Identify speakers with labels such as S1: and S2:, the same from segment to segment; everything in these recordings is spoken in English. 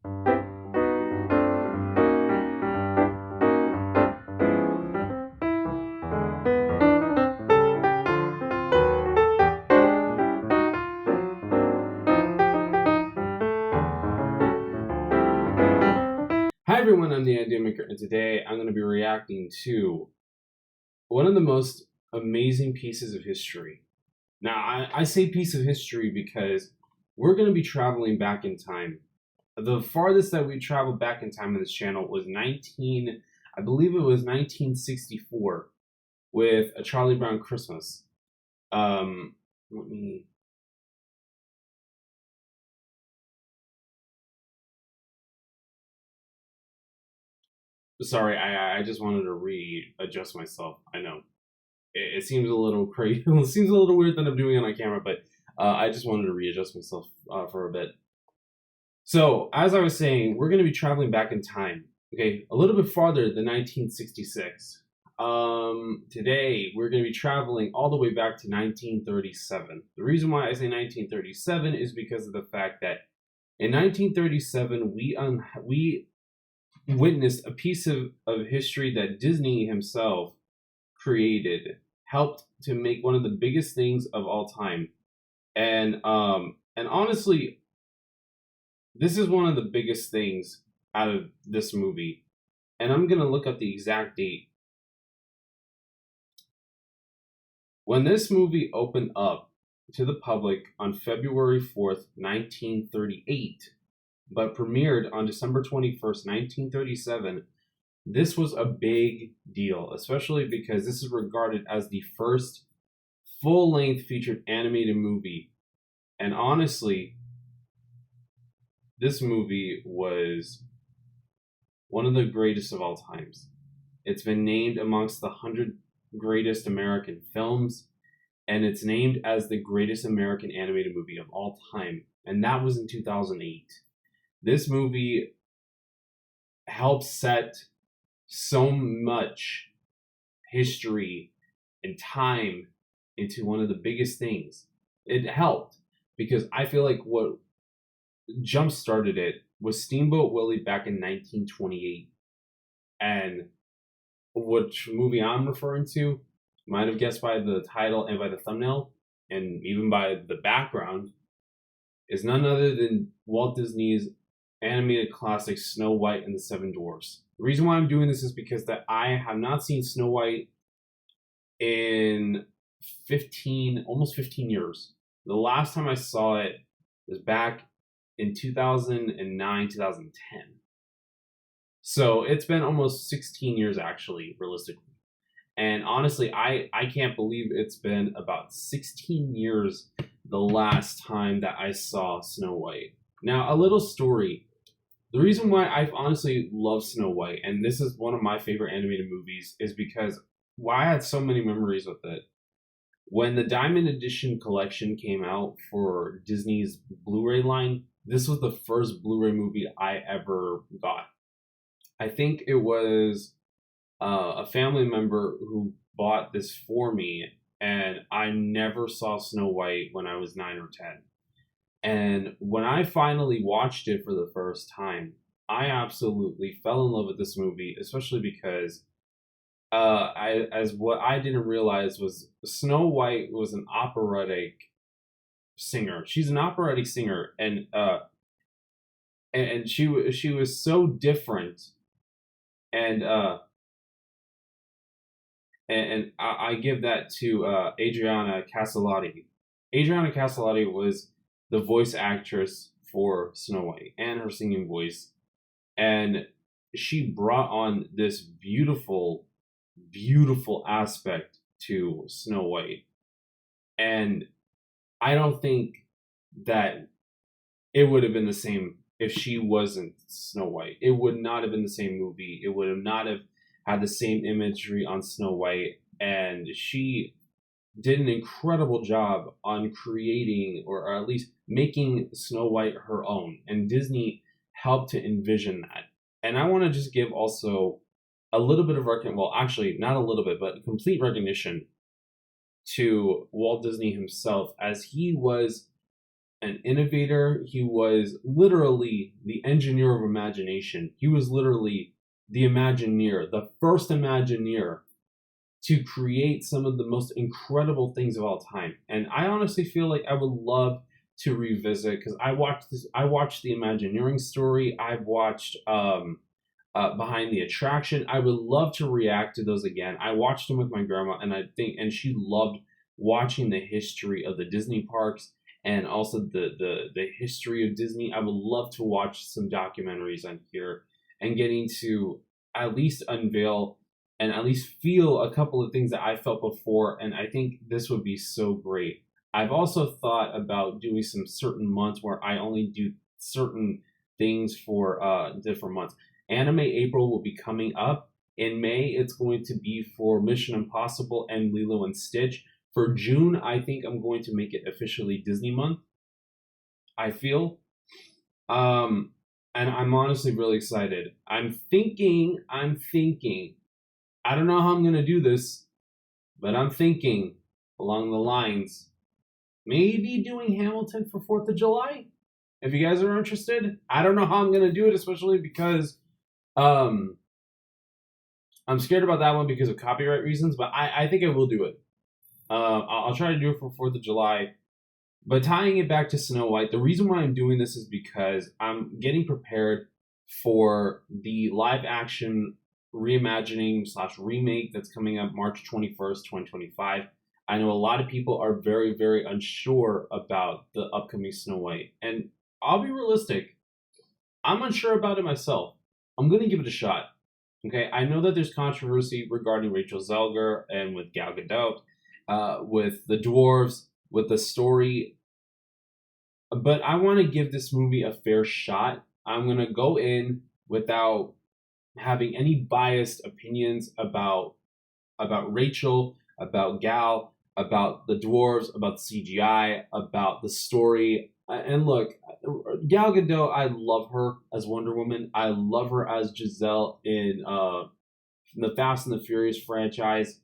S1: Hi everyone, I'm the Idea Maker, and today I'm going to be reacting to one of the most amazing pieces of history. Now, I say piece of history because we're going to be traveling back in time. The farthest that we traveled back in time on this channel was I believe it was 1964 with A Charlie Brown Christmas. Let me Sorry, I just wanted to readjust myself. I know it seems a little crazy. It seems a little weird that I'm doing it on camera, but I just wanted to readjust myself for a bit. So, as I was saying, we're going to be traveling back in time. Okay, a little bit farther than 1966. Today we're going to be traveling all the way back to 1937. The reason why I say 1937 is because of the fact that in 1937 we witnessed a piece of history that Disney himself created, helped to make one of the biggest things of all time. And honestly, this is one of the biggest things out of this movie. And I'm gonna look up the exact date. When this movie opened up to the public on February 4th, 1938, but premiered on December 21st, 1937, this was a big deal, especially because this is regarded as the first full-length featured animated movie. And honestly, this movie was one of the greatest of all times. It's been named amongst the 100 greatest American films, and it's named as the greatest American animated movie of all time. And that was in 2008. This movie helped set so much history and time into one of the biggest things. It helped because I feel like what jump started it was Steamboat Willie back in 1928. And which movie I'm referring to, you might have guessed by the title and by the thumbnail, and even by the background, is none other than Walt Disney's animated classic Snow White and the Seven Dwarfs. The reason why I'm doing this is because that I have not seen Snow White in almost 15 years. The last time I saw it was back in 2009, 2010. So it's been almost 16 years, actually, realistically. And honestly, I can't believe it's been about 16 years the last time that I saw Snow White. Now, a little story. The reason why I honestly love Snow White, and this is one of my favorite animated movies, is because why I had so many memories with it. When the Diamond Edition collection came out for Disney's Blu-ray line, this was the first Blu-ray movie I ever got. I think it was a family member who bought this for me, and I never saw Snow White when I was 9 or 10. And when I finally watched it for the first time, I absolutely fell in love with this movie, especially because what I didn't realize was Snow White was an operatic singer. She's an operatic singer, and she was so different, and I give that to Adriana Caselotti. Adriana Caselotti was the voice actress for Snow White and her singing voice, and she brought on this beautiful, beautiful aspect to Snow White. And I don't think that it would have been the same if she wasn't Snow White. It would not have been the same movie. It would have not have had the same imagery on Snow White. And she did an incredible job on creating, or at least making, Snow White her own. And Disney helped to envision that. And I want to just give also a little bit of recognition, well, actually, not a little bit, but complete recognition to Walt Disney himself, as he was an innovator. He was literally the engineer of imagination. He was literally the Imagineer, the first Imagineer to create some of the most incredible things of all time. And I honestly feel like I would love to revisit, because I watched the Imagineering story. I've watched Behind the Attraction. I would love to react to those again. I watched them with my grandma, and and she loved watching the history of the Disney parks and also the history of Disney. I would love to watch some documentaries on here and getting to at least unveil and at least feel a couple of things that I felt before. And I think this would be so great. I've also thought about doing some certain months where I only do certain things for different months. Anime April will be coming up. In May, it's going to be for Mission Impossible and Lilo and Stitch. For June, I think I'm going to make it officially Disney month. I feel. And I'm honestly really excited. I'm thinking, I don't know how I'm going to do this, but I'm thinking along the lines, maybe doing Hamilton for 4th of July. If you guys are interested, I don't know how I'm going to do it, especially because um, I'm scared about that one because of copyright reasons, but I think I will do it. I'll try to do it for 4th of July. But tying it back to Snow White, the reason why I'm doing this is because I'm getting prepared for the live action reimagining slash remake that's coming up March 21st, 2025. I know a lot of people are very, very unsure about the upcoming Snow White. And I'll be realistic. I'm unsure about it myself. I'm going to give it a shot. Okay, I know that there's controversy regarding Rachel Zelger and with Gal Gadot, with the dwarves, with the story, but I want to give this movie a fair shot. I'm going to go in without having any biased opinions about Rachel, about Gal, about the dwarves, about CGI, about the story. And look, Gal Gadot, I love her as Wonder Woman. I love her as Giselle in the Fast and the Furious franchise.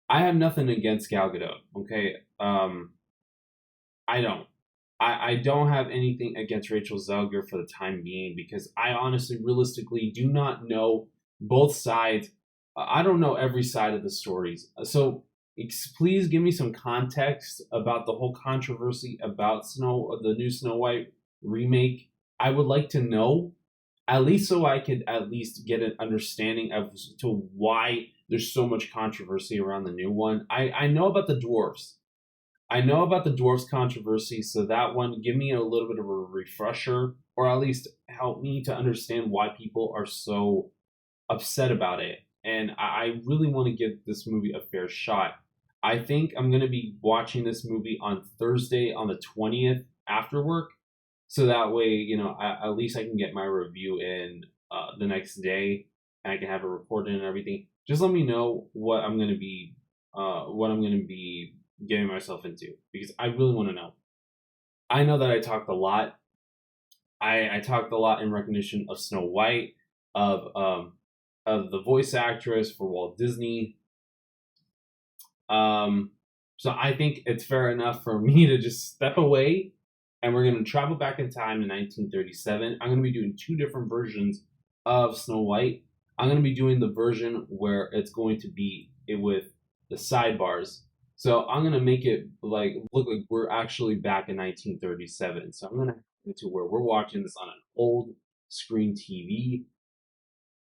S1: I have nothing against Gal Gadot. Okay, I don't. I don't have anything against Rachel Zelger for the time being because I honestly, realistically, do not know both sides. I don't know every side of the stories. So please give me some context about the whole controversy about the new Snow White remake. I would like to know, at least so I could at least get an understanding as to why there's so much controversy around the new one. I know about the dwarfs. I know about the dwarfs controversy, so that one, give me a little bit of a refresher, or at least help me to understand why people are so upset about it. And I really want to give this movie a fair shot. I think I'm going to be watching this movie on Thursday on the 20th after work, so that way, at least I can get my review in the next day, and I can have it recorded and everything. Just let me know what I'm going to be getting myself into, because I really want to know. I know that I talked a lot. I talked a lot in recognition of Snow White, of the voice actress for Walt Disney. So I think it's fair enough for me to just step away, and we're going to travel back in time to 1937. I'm going to be doing two different versions of Snow White. I'm going to be doing the version where it's going to be with the sidebars. So I'm going to make it look like we're actually back in 1937. So I'm going to into where we're watching this on an old screen TV,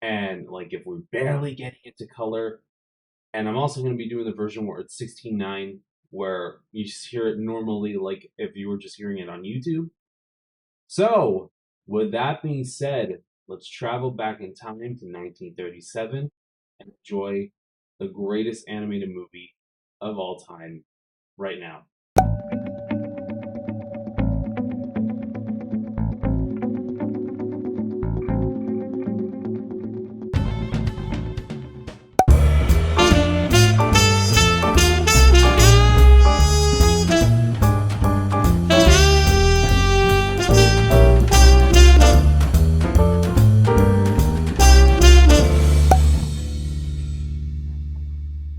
S1: and if we're barely getting into color. And I'm also going to be doing the version where it's 16:9, where you just hear it normally, like if you were just hearing it on YouTube. So, with that being said, let's travel back in time to 1937 and enjoy the greatest animated movie of all time right now.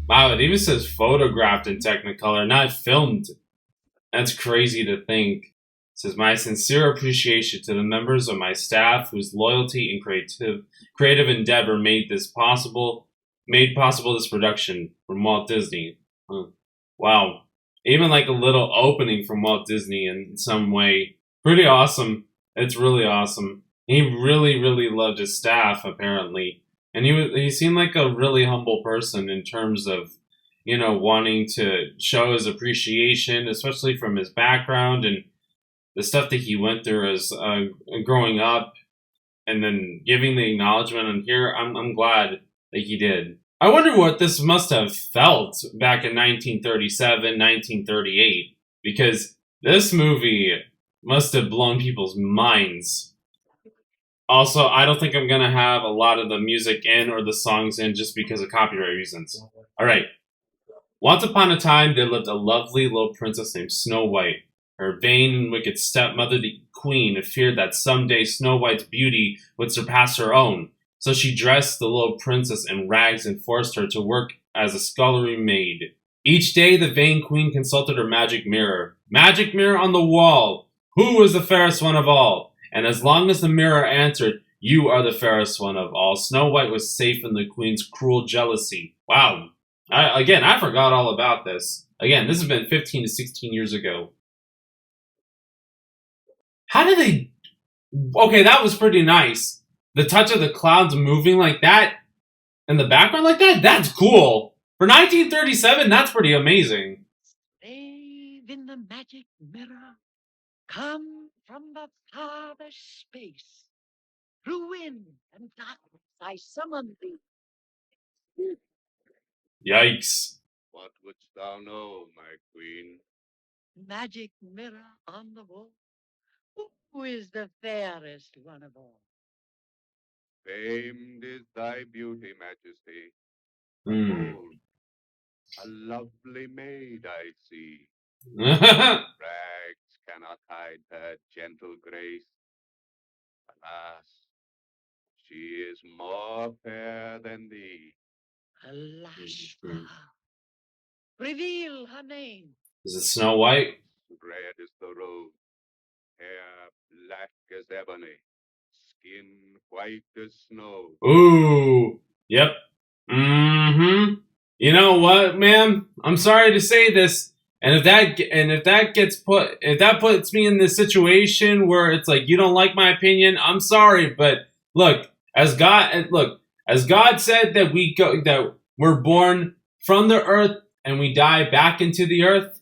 S1: Wow, it even says photographed in Technicolor, not filmed. That's crazy to think. says my sincere appreciation to the members of my staff whose loyalty and creative endeavor made possible this production from Walt Disney. Huh. Wow. Even like a little opening from Walt Disney in some way. Pretty awesome. It's really awesome. He really, really loved his staff, apparently. And he seemed like a really humble person in terms of, wanting to show his appreciation, especially from his background and the stuff that he went through as growing up, and then giving the acknowledgement. And here, I'm glad that he did. I wonder what this must have felt back in 1937, 1938, because this movie must have blown people's minds. Also, I don't think I'm going to have a lot of the music in or the songs in just because of copyright reasons. All right. Once upon a time, there lived a lovely little princess named Snow White. Her vain and wicked stepmother, the queen, feared that someday Snow White's beauty would surpass her own. So she dressed the little princess in rags and forced her to work as a scullery maid. Each day, the vain queen consulted her magic mirror. Magic mirror on the wall! Who is the fairest one of all? And as long as the mirror answered, you are the fairest one of all, Snow White was safe from the queen's cruel jealousy. Wow. I forgot all about this. Again, this has been 15 to 16 years ago. How did they... Okay, that was pretty nice. The touch of the clouds moving like that in the background like that, that's cool. For 1937, that's pretty amazing.
S2: Slave in the magic mirror, come from the farthest space. Through wind and darkness I summon thee.
S1: Yikes.
S3: What wouldst thou know, my queen?
S2: Magic mirror on the wall, who is the fairest one of all?
S3: Famed is thy beauty, majesty.
S1: Hmm.
S3: Behold, a lovely maid I see.
S1: Hmm.
S3: Rags cannot hide her gentle grace. Alas, she is more fair than thee.
S2: Alas for her. Reveal her name.
S1: Is it Snow White?
S3: Red is the rose, hair black as ebony, skin white as snow.
S1: Ooh. Yep. Mm-hmm. You know what, man? I'm sorry to say this, and if that puts me in this situation where it's like you don't like my opinion, I'm sorry, but as God said that we're born from the earth and we die back into the earth,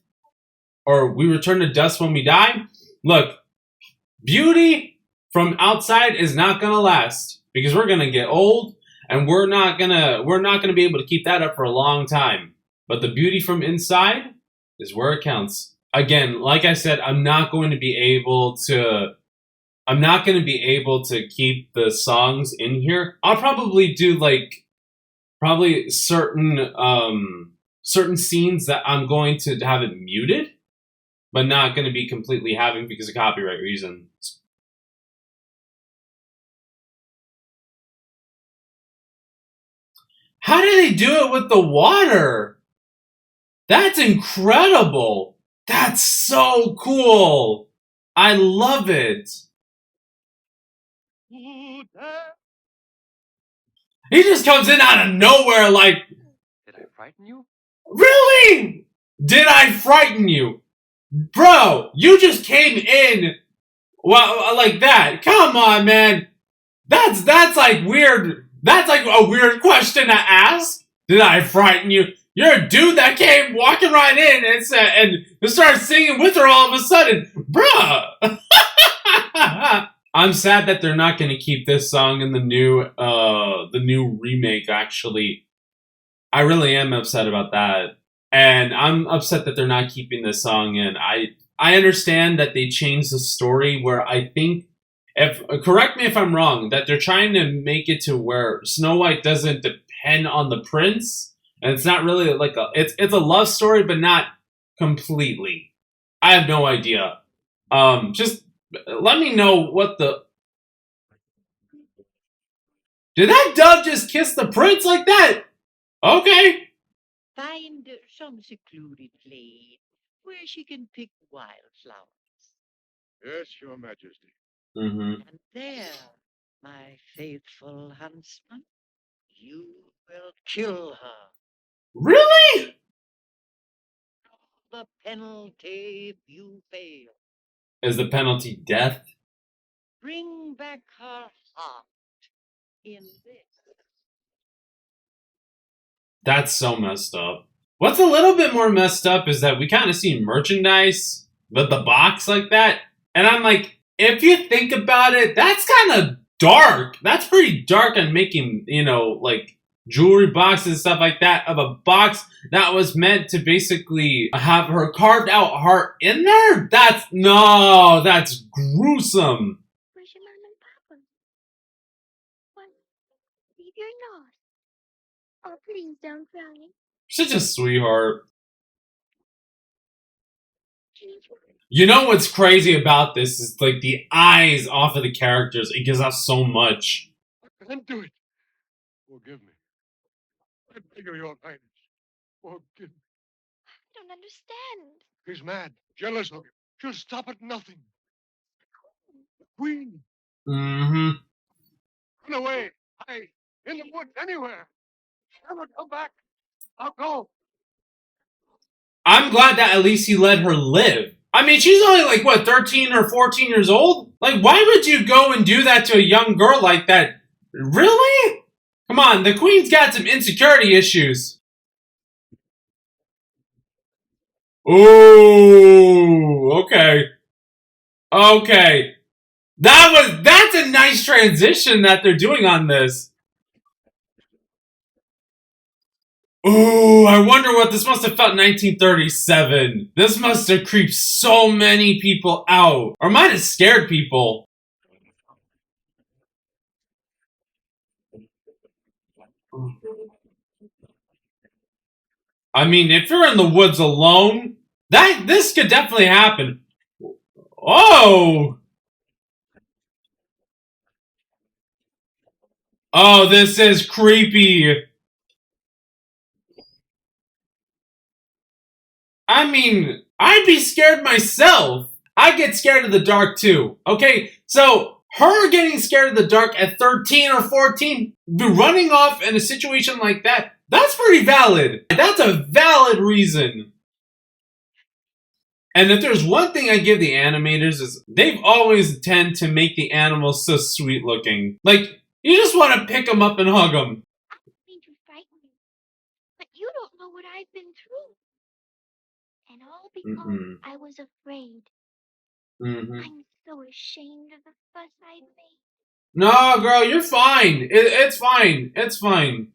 S1: or we return to dust when we die. Look, beauty from outside is not gonna last because we're gonna get old and we're not gonna be able to keep that up for a long time. But the beauty from inside is where it counts. Again, like I said, I'm not going to be able to keep the songs in here. I'll probably do certain scenes that I'm going to have it muted, but not going to be completely having because of copyright reasons. How did they do it with the water? That's incredible. That's so cool. I love it. He just comes in out of nowhere like,
S2: Did I frighten you?
S1: really? Did I frighten you? Bro, you just came in like that. Come on, man. That's like weird. That's like a weird question to ask. Did I frighten you? You're a dude that came walking right in and started singing with her all of a sudden. Bruh. I'm sad that they're not going to keep this song in the new remake, actually. I really am upset about that. And I'm upset that they're not keeping this song in. I understand that they changed the story where I think, correct me if I'm wrong, that they're trying to make it to where Snow White doesn't depend on the prince, and it's not really like it's a love story, but not completely. I have no idea. Just let me know what the... Did that dove just kiss the prince like that? Okay.
S2: Find some secluded glade where she can pick wildflowers.
S3: Yes, Your Majesty.
S1: Mm-hmm.
S2: And there, my faithful huntsman, you will kill her.
S1: Really?
S2: The penalty if you fail.
S1: Is the penalty death?
S2: Bring back her heart in this.
S1: That's so messed up. What's a little bit more messed up is that we kind of see merchandise with the box like that. And I'm like, if you think about it, that's kind of dark. That's pretty dark on making, like jewelry boxes and stuff like that of a box that was meant to basically have her carved out heart in there. That's gruesome.
S4: Where's your mom and papa? What? Leave your nose. Oh, please don't cry.
S1: Such a sweetheart.
S4: Please.
S1: You know what's crazy about this is like the eyes off of the characters. It gives us so much.
S3: I can't do it. Forgive me. I beg of Your Highness. Forgive me.
S4: I don't understand.
S3: She's mad, jealous of you. She'll stop at nothing. The Queen,
S1: Mm-hmm.
S3: run away. In the woods, anywhere. Never come back. I'll go.
S1: I'm glad that at least he let her live. I mean, she's only like, what, 13 or 14 years old? Like, why would you go and do that to a young girl like that? Really? Come on, the queen's got some insecurity issues. Ooh, okay. Okay. That's a nice transition that they're doing on this. Ooh, I wonder what this must have felt in 1937. This must have creeped so many people out. Or might have scared people. I mean, if you're in the woods alone, this could definitely happen. Oh! Oh, this is creepy. I mean, I'd be scared myself. I get scared of the dark too. Okay, so her getting scared of the dark at 13 or 14, running off in a situation like that, that's pretty valid. That's a valid reason. And if there's one thing I give the animators is they've always tend to make the animals so sweet looking. Like, you just want to pick them up and hug them.
S4: I don't mean to frighten you, but you don't know what I've been through. And all because I was afraid. I'm so ashamed of the fuss I made.
S1: No, girl, you're fine. It's fine. It's fine.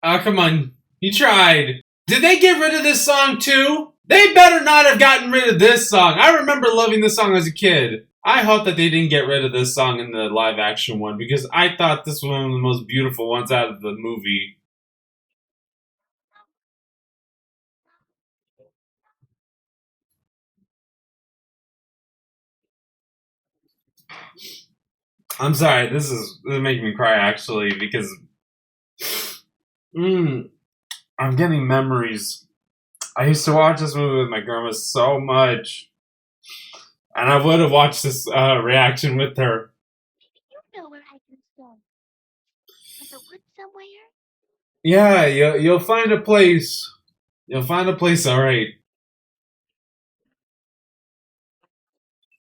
S1: Oh, come on. You tried. Did they get rid of this song too? They better not have gotten rid of this song. I remember loving this song as a kid. I hope that they didn't get rid of this song in the live action one because I thought this was one of the most beautiful ones out of the movie. I'm sorry, this is making me cry actually because I'm getting memories. I used to watch this movie with my grandma so much. And I would have watched this reaction with her.
S4: You know where I can go. In the woods somewhere?
S1: Yeah, you'll find a place. You'll find a place, alright.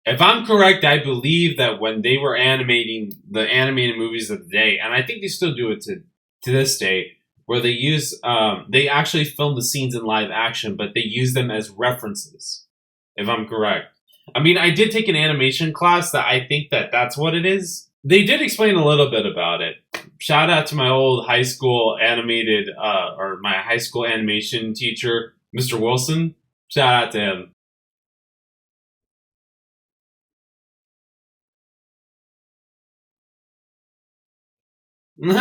S1: If I'm correct, I believe that when they were animating the animated movies of the day, and I think they still do it to this day, where they actually film the scenes in live action, but they use them as references. If I'm correct. I mean, I did take an animation class that I think that that's what it is. They did explain a little bit about it. Shout out to my old high school or my high school animation teacher, Mr. Wilson. Shout out to him.
S4: No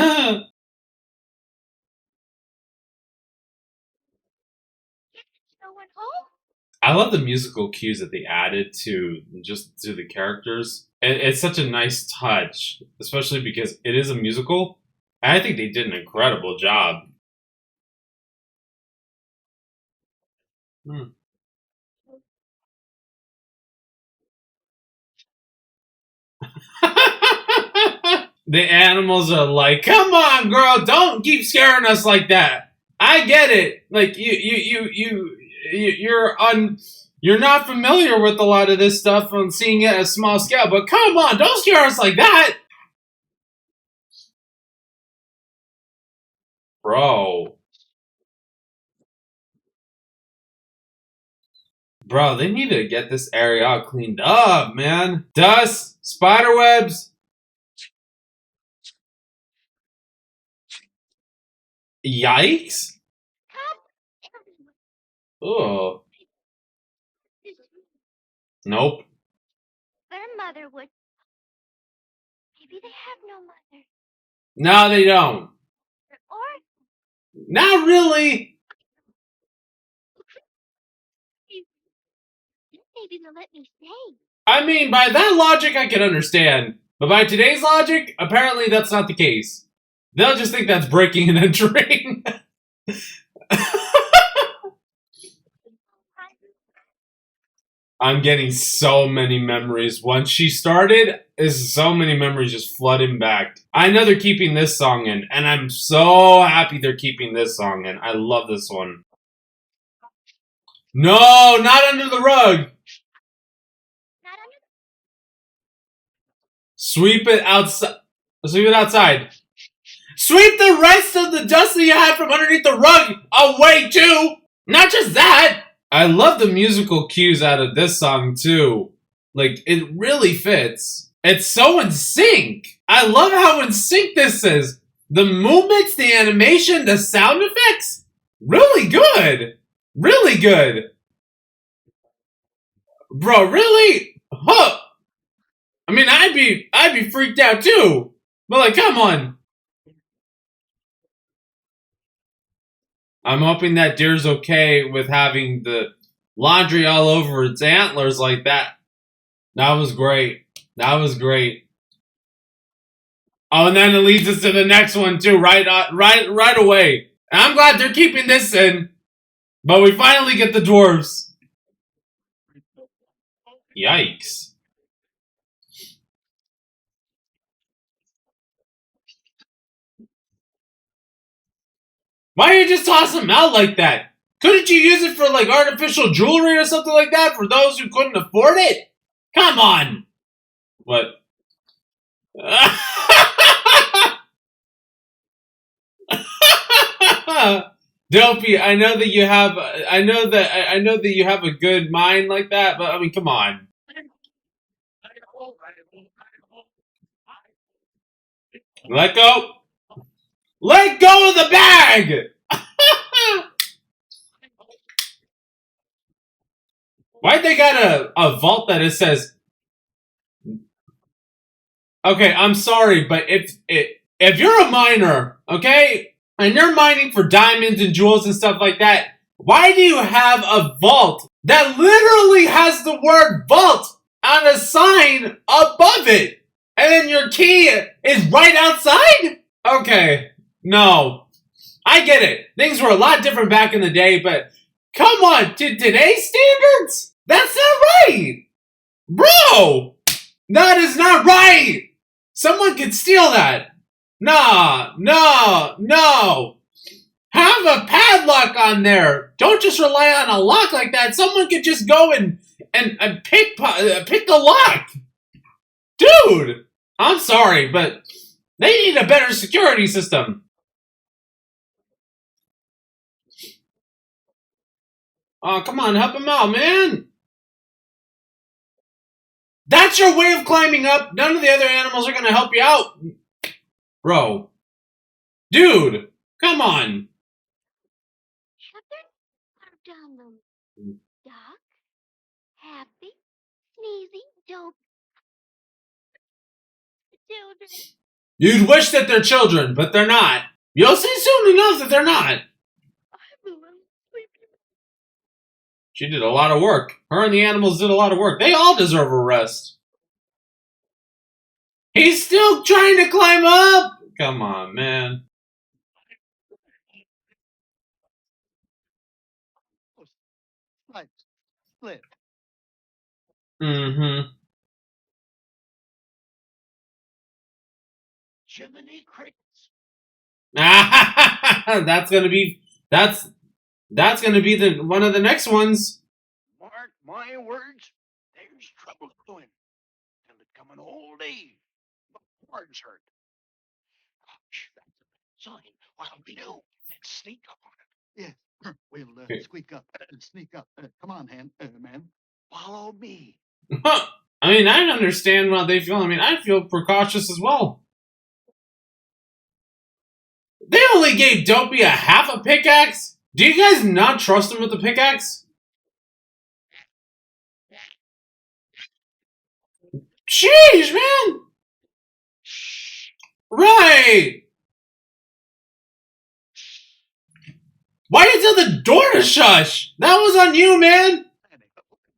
S4: one home?
S1: I love the musical cues that they added to the characters. It's such a nice touch, especially because it is a musical. I think they did an incredible job. The animals are like, "Come on, girl, don't keep scaring us like that. I get it. Like you're not familiar with a lot of this stuff and seeing it at a small scale, but come on, don't scare us like that." Bro, they need to get this area all cleaned up, man. Dust, spider webs. Yikes. Oh. Nope.
S4: Their mother would. Maybe they have no mother.
S1: No, they don't.
S4: Or
S1: Not really.
S4: maybe they'll let me stay.
S1: I mean, by that logic, I can understand. But by today's logic, apparently that's not the case. They'll just think that's breaking and entering. I'm getting so many memories. Once she started, there's so many memories just flooding back. I know they're keeping this song in, and I'm so happy they're keeping this song in. I love this one. No, not under the rug.
S4: Not under the...
S1: Sweep it outside. Sweep it outside. Sweep the rest of the dust that you had from underneath the rug away too. Not just that. I love the musical cues out of this song too. Like, it really fits. It's so in sync. I love how in sync this is. The movements, the animation, the sound effects. Really good. Really good. Bro, really? Huh. I mean, I'd be freaked out too. But like, come on. I'm hoping that deer's okay with having the laundry all over its antlers like that. That was great. That was great. Oh, and then it leads us to the next one too, right away. And I'm glad they're keeping this in. But we finally get the dwarves. Yikes. Why are you just tossing them out like that? Couldn't you use it for like artificial jewelry or something like that for those who couldn't afford it? Come on. What? Dopey, I know that you have a good mind like that, but I mean, come on. Let go. Let go of the bag. Why'd they got a vault that it says? Okay, I'm sorry, but if you're a miner, okay, and you're mining for diamonds and jewels and stuff like that, why do you have a vault that literally has the word vault on a sign above it? And then your key is right outside? Okay, no. I get it. Things were a lot different back in the day, but come on, to today's standards? That's not right! Bro! That is not right! Someone could steal that. Nah, no, no. Have a padlock on there. Don't just rely on a lock like that. Someone could just go and pick the lock. Dude, I'm sorry, but they need a better security system. Oh, come on, help him out, man. That's your way of climbing up. None of the other animals are going to help you out. Bro. Dude, come on.
S4: Down the duck, happy, sneezy, dope. Children.
S1: You'd wish that they're children, but they're not. You'll see soon enough that they're not. She did a lot of work. Her and the animals did a lot of work. They all deserve a rest. He's still trying to climb up. Come on, man.
S2: Slip.
S1: Mm-hmm.
S2: Jiminy Crickets.
S1: That's gonna be that's gonna be the one of the next ones.
S2: Mark my words, there's trouble doing. Till it come an old age. My horns hurt. Gosh, that's a bad sign. What'll we do? Let's sneak up on it. Yes, we'll squeak up, sneak up. Come on, man. Follow me.
S1: I mean, I understand what they feel. I mean, I feel precautious as well. They only gave Dopey a half a pickaxe? Do you guys not trust him with the pickaxe? Jeez, man! Right! Why did you tell the door to shush? That was on you, man!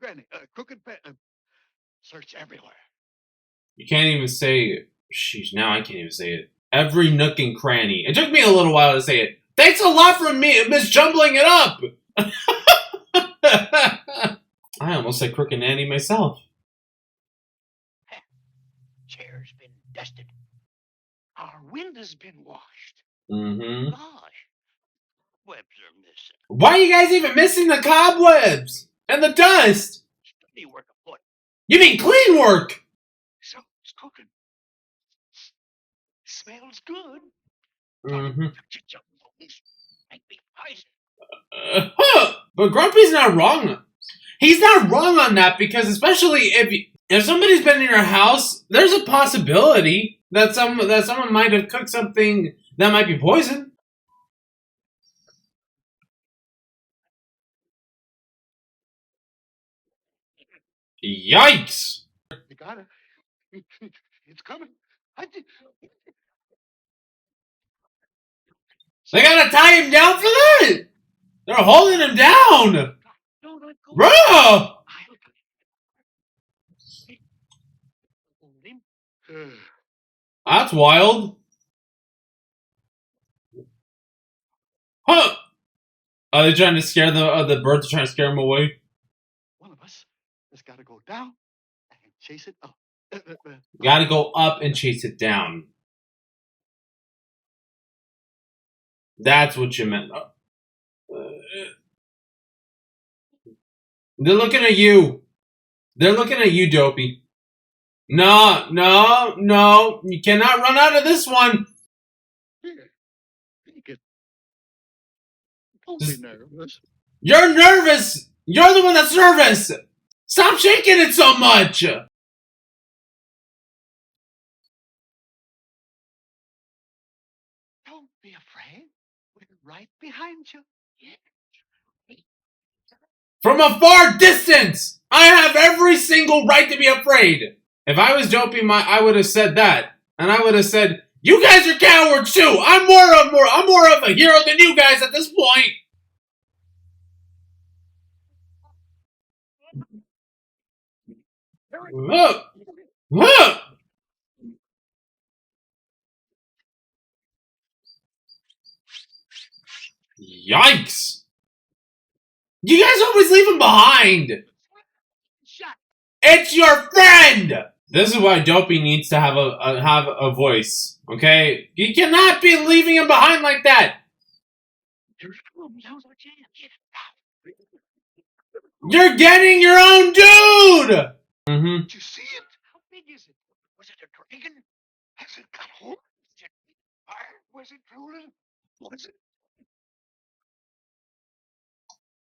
S2: Granny, crooked search everywhere.
S1: You can't even say it. Sheesh, now I can't even say it. Every nook and cranny. It took me a little while to say it. Thanks a lot for me misjumbling it up! I almost said Crooked Nanny myself.
S2: Chair's been dusted. Our window's been washed.
S1: Mm-hmm.
S2: Gosh, webs are missing.
S1: Why are you guys even missing the cobwebs? And the dust?
S2: Study work afoot.
S1: You mean clean work?
S2: Something's cooking. Smells good.
S1: Mm-hmm.
S2: Might be poison.
S1: But Grumpy's not wrong. He's not wrong on that because especially if somebody's been in your house, there's a possibility that someone might have cooked something that might be poison. Yikes!
S2: You got it. It's coming.
S1: They gotta tie him down for that. They're holding him down. Bro! That's wild. Huh? Are they trying to scare the birds? Are trying to scare him away?
S2: One of us has got to go down and chase it up.
S1: Gotta go up and chase it down. That's what you meant. They're looking at you. They're looking at you, Dopey. No. You cannot run out of this one.
S2: Here, take it. Don't be nervous.
S1: You're nervous. You're the one that's nervous. Stop shaking it so much.
S2: Don't be afraid. We're right behind you.
S1: From a far distance, I have every single right to be afraid. If I was Dopey, I would have said that, and I would have said, "You guys are cowards too. I'm more of a hero than you guys at this point." Look, look. Yikes! You guys always leave him behind. It's your friend. This is why Dopey needs to have a voice. Okay, you cannot be leaving him behind like that. You're getting your own dude. Mm-hmm.
S2: Did you see it? How big is it? Was it a dragon? Has it got horns? Was it fire? Was it drooling? Was it?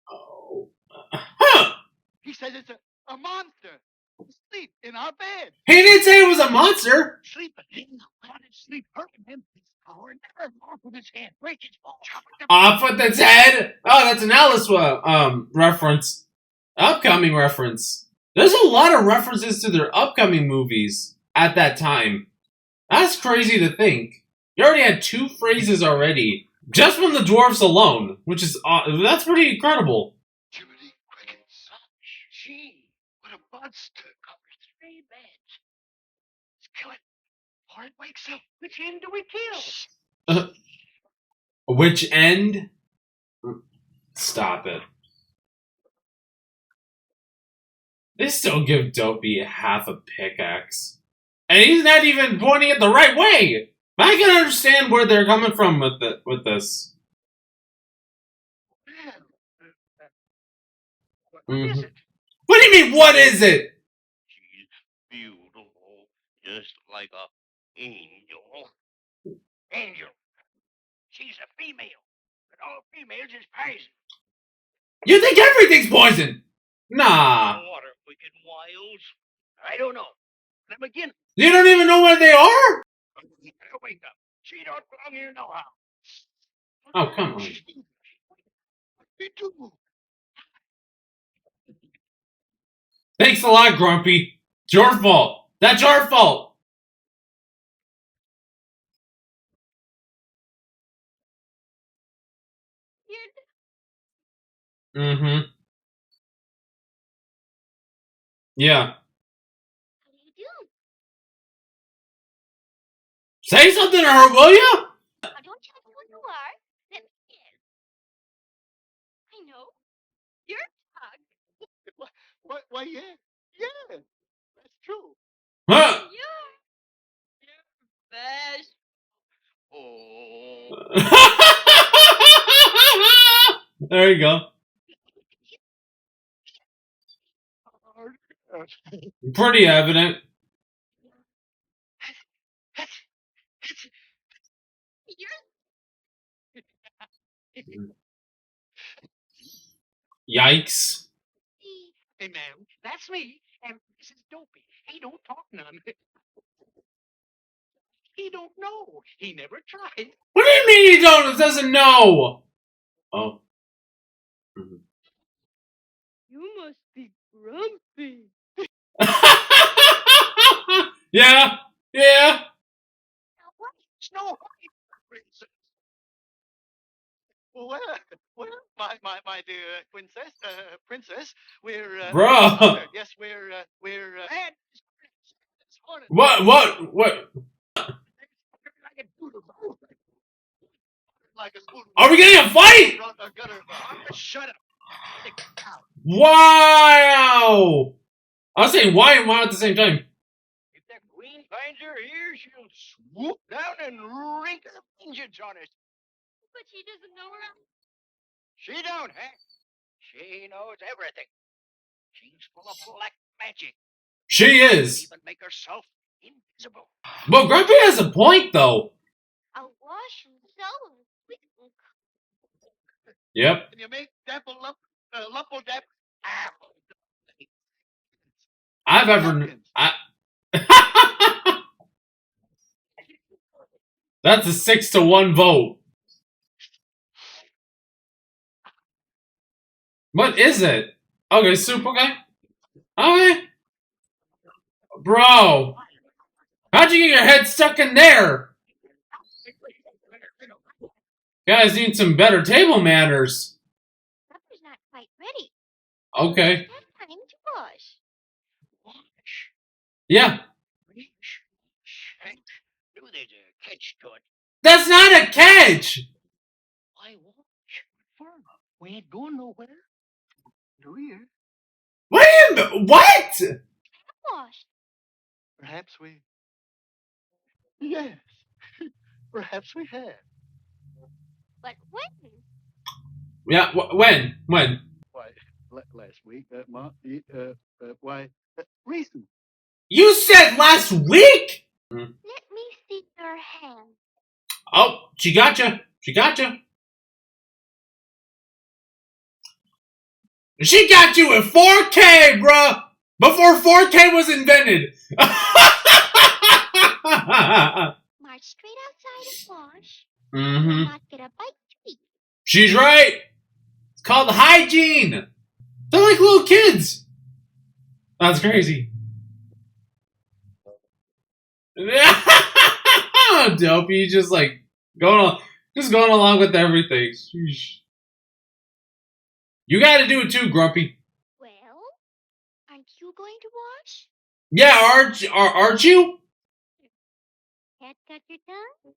S1: Oh. Huh.
S2: He said it's a monster. Sleep in our bed.
S1: He didn't say it was a monster.
S2: Sleeping. Why did sleep hurting him? His power never off with his head. Break his ball.
S1: Off with its head. Oh, that's an Alice reference. Upcoming reference. There's a lot of references to their upcoming movies at that time. That's crazy to think. You already had 2 phrases already. Just from the dwarfs alone. Which is, that's pretty incredible.
S2: Jiminy Crickets. Gee, what a monster. Covers 3 beds. Let's kill it. Before it wakes up, which end do we kill?
S1: Which end? Stop it. They still give Dopey half a pickaxe. And he's not even pointing it the right way! I can understand where they're coming from with this.
S2: What is it?
S1: What do you mean, what is it?
S2: She's beautiful, just like a angel. Angel. She's a female, but all females is poison.
S1: You think everything's poison? Nah.
S2: What are wicked wiles? I don't know. Then again.
S1: You don't even know where they are?
S2: Wake up. She don't belong here no how.
S1: Oh, come on.
S2: Me too.
S1: Thanks a lot, Grumpy. It's your fault. That's your fault. Mm-hmm. Yeah.
S4: How do you do?
S1: Say something to her, will you?
S4: Now don't tell me what you are. Let me in. I know. You're Tug.
S2: Why, yeah. Yeah. That's true.
S1: Huh?
S4: You're best.
S2: Oh.
S1: There you go. Pretty evident. Yikes.
S2: Hey, ma'am, that's me, and this is Dopey. He don't talk none. He don't know. He never tried.
S1: What do you mean he doesn't know? Oh. Mm-hmm.
S4: You must be grumpy.
S1: Yeah. Yeah.
S2: Now, what? Snow White, princess. Well, my dear princess, we're
S1: Bro.
S2: honored. Yes, we're and
S1: What?
S2: like a doodle. Like a doodle.
S1: Are we getting a fight?
S2: Shut up.
S1: Wow. I was saying why and why at the same time.
S2: If that queen finds her here, she'll swoop down and wreak her vengeance on us.
S4: But she doesn't know her.
S2: She don't, huh? She knows everything. She's full of black magic.
S1: She is.
S2: Even make herself invisible.
S1: Well, Grumpy has a point, though.
S4: I'll wash and sew and quick and
S1: Yep.
S2: Can you make dapple lumple dap?
S1: I've ever. That's a 6-1 vote. What is it? Okay, soup. Okay. Okay. Bro, how'd you get your head stuck in there? Guys need some better table manners.
S4: supper's not quite ready.
S1: Okay.
S4: It's time to wash.
S2: Wash.
S1: Yeah.
S2: Knew there's a catch to it.
S1: That's not a catch.
S2: Why wash? We ain't going nowhere. Do we?
S1: What?
S4: Washed.
S2: Perhaps we. Yes. Perhaps we have.
S4: But when?
S1: Yeah. When?
S2: Why? Last week. Why? Recent.
S1: You said last week.
S4: Let me see your hand.
S1: Oh, she gotcha. She gotcha. She got you in 4K, bruh! Before 4K was invented!
S4: March straight outside and wash.
S1: Mm-hmm.
S4: Not get a bite to eat.
S1: She's right! It's called hygiene! They're like little kids! That's crazy. Dopey, just like going along with everything. Sheesh. You gotta do it too, Grumpy.
S4: Well, aren't you going to wash?
S1: Yeah, aren't you?
S4: Cat got your tongue?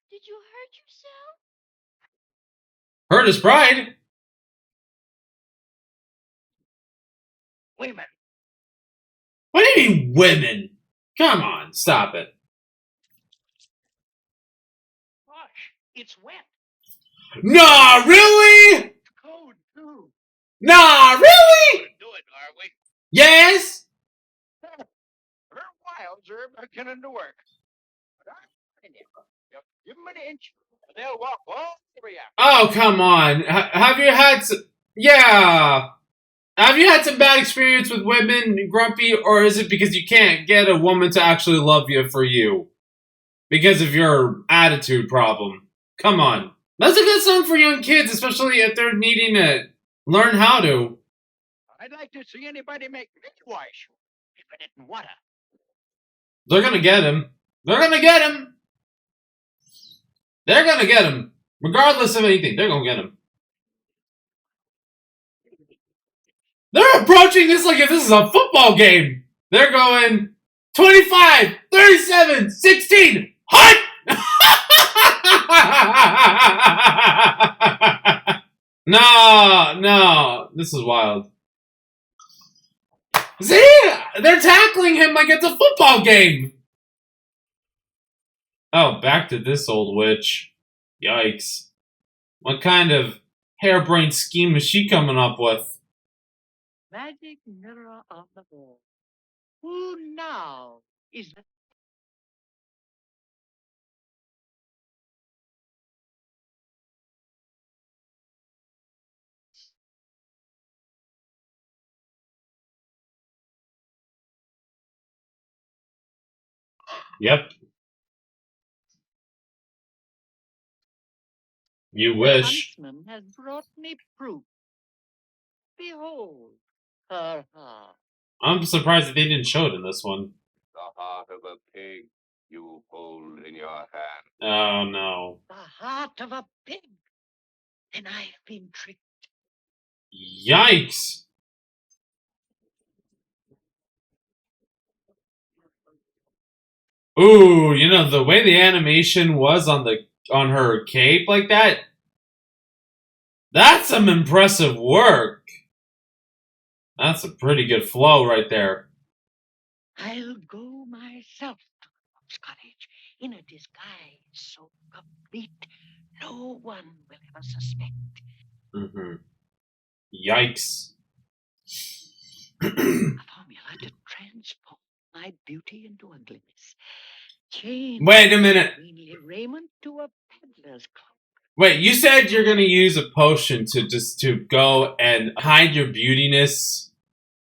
S4: Did you hurt yourself?
S1: Hurt his pride.
S2: Women.
S1: What do you mean, women? Come on, stop it.
S2: Gosh, it's wet.
S1: Nah, really?
S2: It's cold, too.
S1: Nah, really?
S2: Do it, are we?
S1: Yes?
S2: Her wilds are beginning to work. But I'm in it. Give them an inch, and they'll walk all over you.
S1: Oh, come on. Have you had some... Yeah. Have you had some bad experience with women, Grumpy, or is it because you can't get a woman to actually love you for you? Because of your attitude problem. Come on. That's a good song for young kids, especially if they're needing to learn how to.
S2: I'd like to see anybody make me wash if I didn't wanna.
S1: They're gonna get him. They're gonna get him. They're gonna get him. Regardless of anything, they're gonna get him. They're approaching this like if this is a football game. They're going 25, 37, 16, hut! No, this is wild. See? They're tackling him like it's a football game. Oh, back to this old witch. Yikes. What kind of harebrained scheme is she coming up with?
S2: Magic mirror on the wall. Who now is the...
S1: Yep. You
S2: The
S1: wish.
S2: huntsman has brought me proof. Behold her heart.
S1: I'm surprised that they didn't show it in this one.
S3: The heart of a pig you hold in your hand.
S1: Oh, no.
S2: The heart of a pig. And I've been tricked.
S1: Yikes. Ooh, you know, the way the animation was on her cape like that, that's some impressive work. That's a pretty good flow right there.
S2: I'll go myself to the Wolf's cottage in a disguise so complete no one will ever suspect.
S1: Yikes.
S2: A formula to transform my beauty into ugliness. Change
S1: Wait a minute.
S2: queenly raiment to a peddler's cloak.
S1: Wait, you said you're gonna use a potion to go and hide your beautiness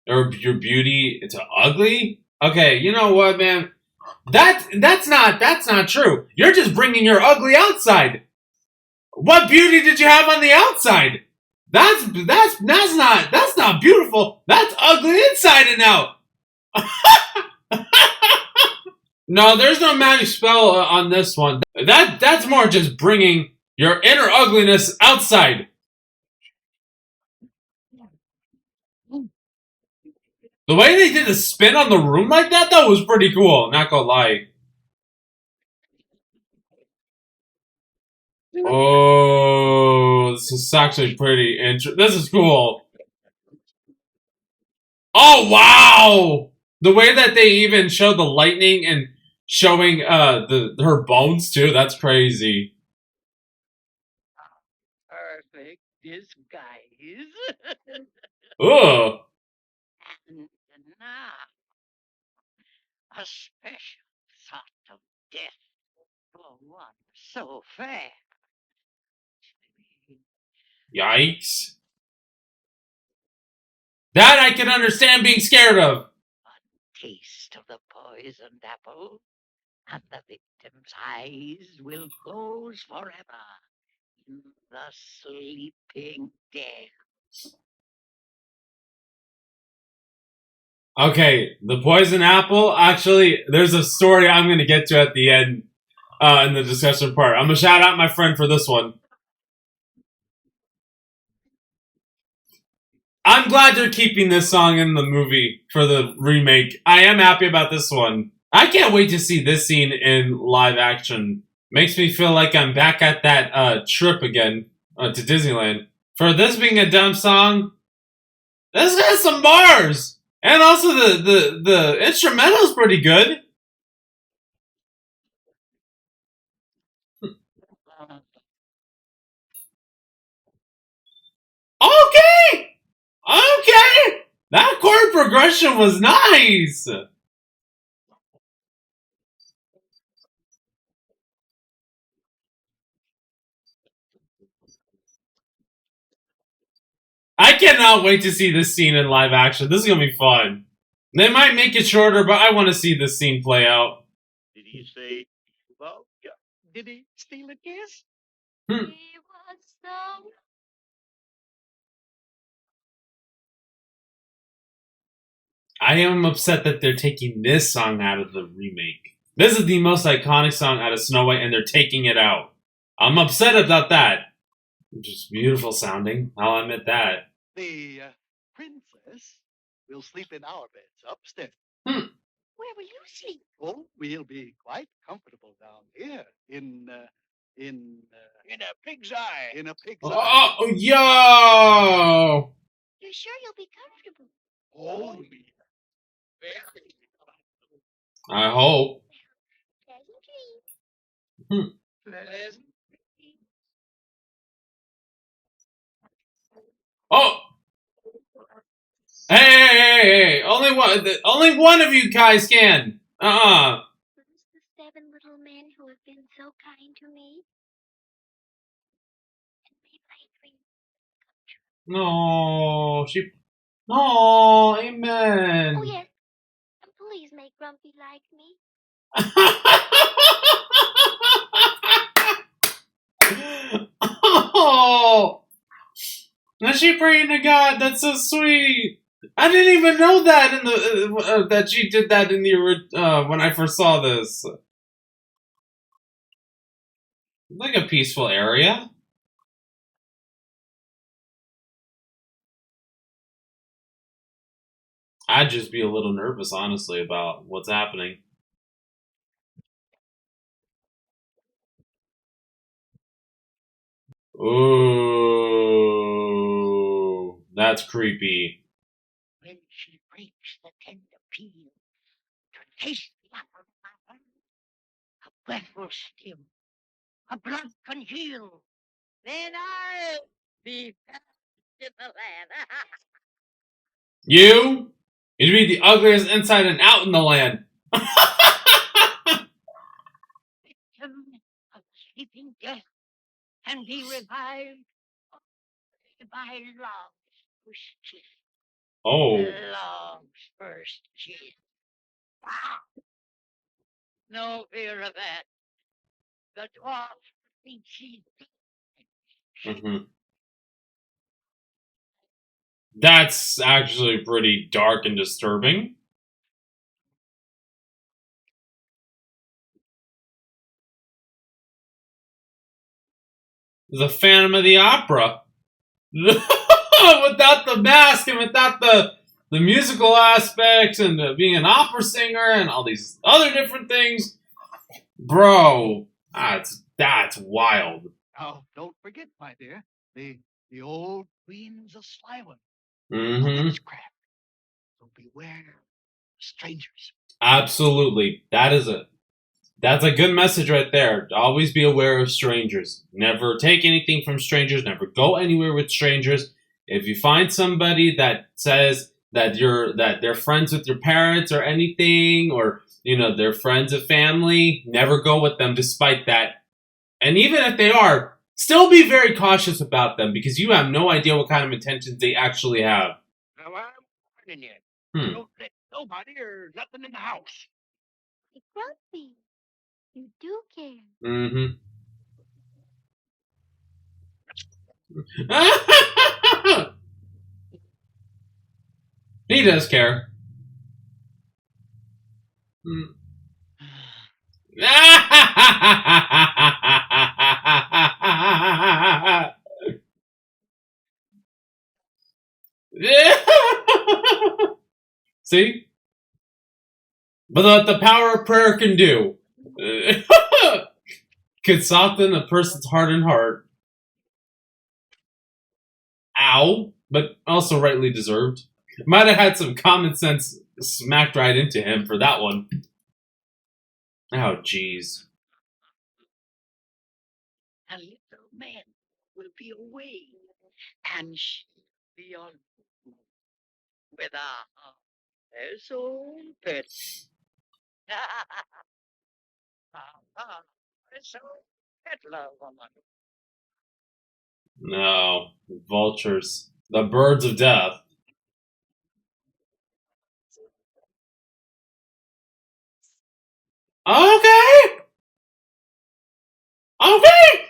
S1: or your beauty into ugly? Okay, you know what, man? That's not true. You're just bringing your ugly outside. What beauty did you have on the outside? That's not beautiful. That's ugly inside and out. No, there's no magic spell on this one. That's more just bringing your inner ugliness outside. The way they did a spin on the room like that, though, was pretty cool. Not gonna lie. Oh, this is actually pretty interesting. This is cool. Oh, wow! The way that they even show the lightning and showing her bones, too, that's crazy.
S2: Perfect disguise.
S1: Ugh.
S2: And now, a special sort of death for one so fair.
S1: Yikes. That I can understand being scared of.
S2: A taste of the poisoned apple, and the victim's eyes will close forever in the sleeping death.
S1: Okay, the poison apple, actually, there's a story I'm going to get to at the end in the discussion part. I'm going to shout out my friend for this one. I'm glad they're keeping this song in the movie for the remake. I am happy about this one. I can't wait to see this scene in live action. Makes me feel like I'm back at that trip again to Disneyland. For this being a dumb song, this has some bars, and also the instrumental's pretty good. Okay, okay, that chord progression was nice. I cannot wait to see this scene in live action. This is gonna be fun. They might make it shorter, but I want to see this scene play out.
S2: Did he say, well, did he steal a kiss?
S4: He was so.
S1: I am upset that they're taking this song out of the remake. This is the most iconic song out of Snow White, and they're taking it out. I'm upset about that. Just beautiful sounding. I'll admit that.
S2: The princess will sleep in our beds upstairs.
S4: Where will you sleep?
S2: Oh, we'll be quite comfortable down here in a pig's eye. In a pig's eye.
S1: Oh, yo!
S4: You're sure you'll be comfortable?
S2: Oh,
S1: I hope.
S4: Pleasant dreams.
S2: pleasant.
S1: Oh! Hey! Only one of you guys can.
S4: Those the 7 little men who have been so kind to me and made my dreams come true.
S1: No, amen.
S4: Oh yes, and please make Grumpy like me.
S1: Oh, is she praying to God? That's so sweet. I didn't even know that in the that she did that in the when I first saw this. Like a peaceful area. I'd just be a little nervous, honestly, about what's happening. Ooh, that's creepy.
S2: When she breaks the tender peel to taste the apple pie, a breath will still, a blood congeal. Then I'll be back in the land.
S1: You'd be the ugliest inside and out in the land.
S2: Victim of sleeping death and be revived by love's first kiss.
S1: Oh.
S2: Love's first kiss. Ah, no fear of that. The dwarf thinks she's
S1: Mm-hmm. That's actually pretty dark and disturbing. The Phantom of the Opera. Without the mask and without the musical aspects and being an opera singer and all these other different things. Bro, that's wild.
S2: Oh, don't forget, my dear, the old queen's a sly one.
S1: Mm-hmm.
S2: Witchcraft. So beware strangers.
S1: Absolutely. That's a good message right there. Always be aware of strangers. Never take anything from strangers. Never go anywhere with strangers. If you find somebody that says that they're friends with your parents or anything, or they're friends of family, never go with them despite that. And even if they are, still be very cautious about them because you have no idea what kind of intentions they actually have.
S2: Now I'm warning you. Don't let nobody or nothing in the house.
S4: Hey, Grumpy, you do care.
S1: Mm-hmm. He does care. See? But what the power of prayer can do. Could soften a person's hardened heart. Ow. But also rightly deserved. Might have had some common sense smacked right into him for that one. Oh, jeez.
S2: A little man will be away, and she'll be on with his own pet. His own pet love woman.
S1: No. Vultures. The birds of death. Okay! Okay!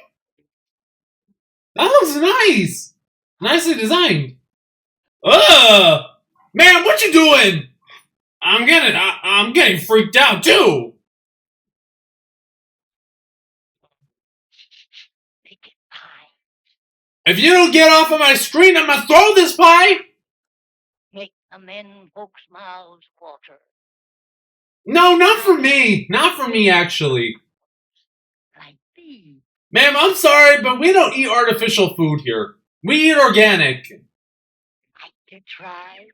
S1: That looks nice! Nicely designed. Ugh! Man, what you doing? I'm getting freaked out too!
S2: Make it pie.
S1: If you don't get off of my screen, I'm gonna throw this pie!
S2: Make the men folks' mouths water.
S1: No, not for me. Not for me, actually.
S2: Like these.
S1: Ma'am, I'm sorry, but we don't eat artificial food here. We eat organic.
S2: Like to try.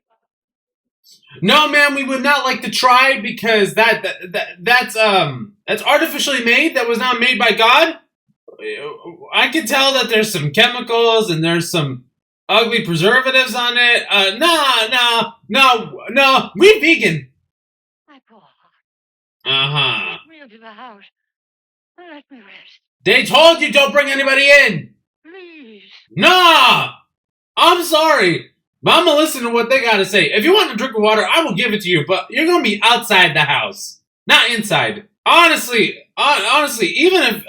S1: No, ma'am, we would not like to try because that's artificially made. That was not made by God. I can tell that there's some chemicals and there's some ugly preservatives on it. No. We vegan.
S2: My poor heart.
S1: Uh-huh.
S2: Let me into the house. Let me rest.
S1: They told you don't bring anybody in.
S2: Please.
S1: Nah. I'm sorry, but I'm gonna listen to what they gotta say. If you want a drink of water, I will give it to you, but you're gonna be outside the house, not inside. Honestly, even if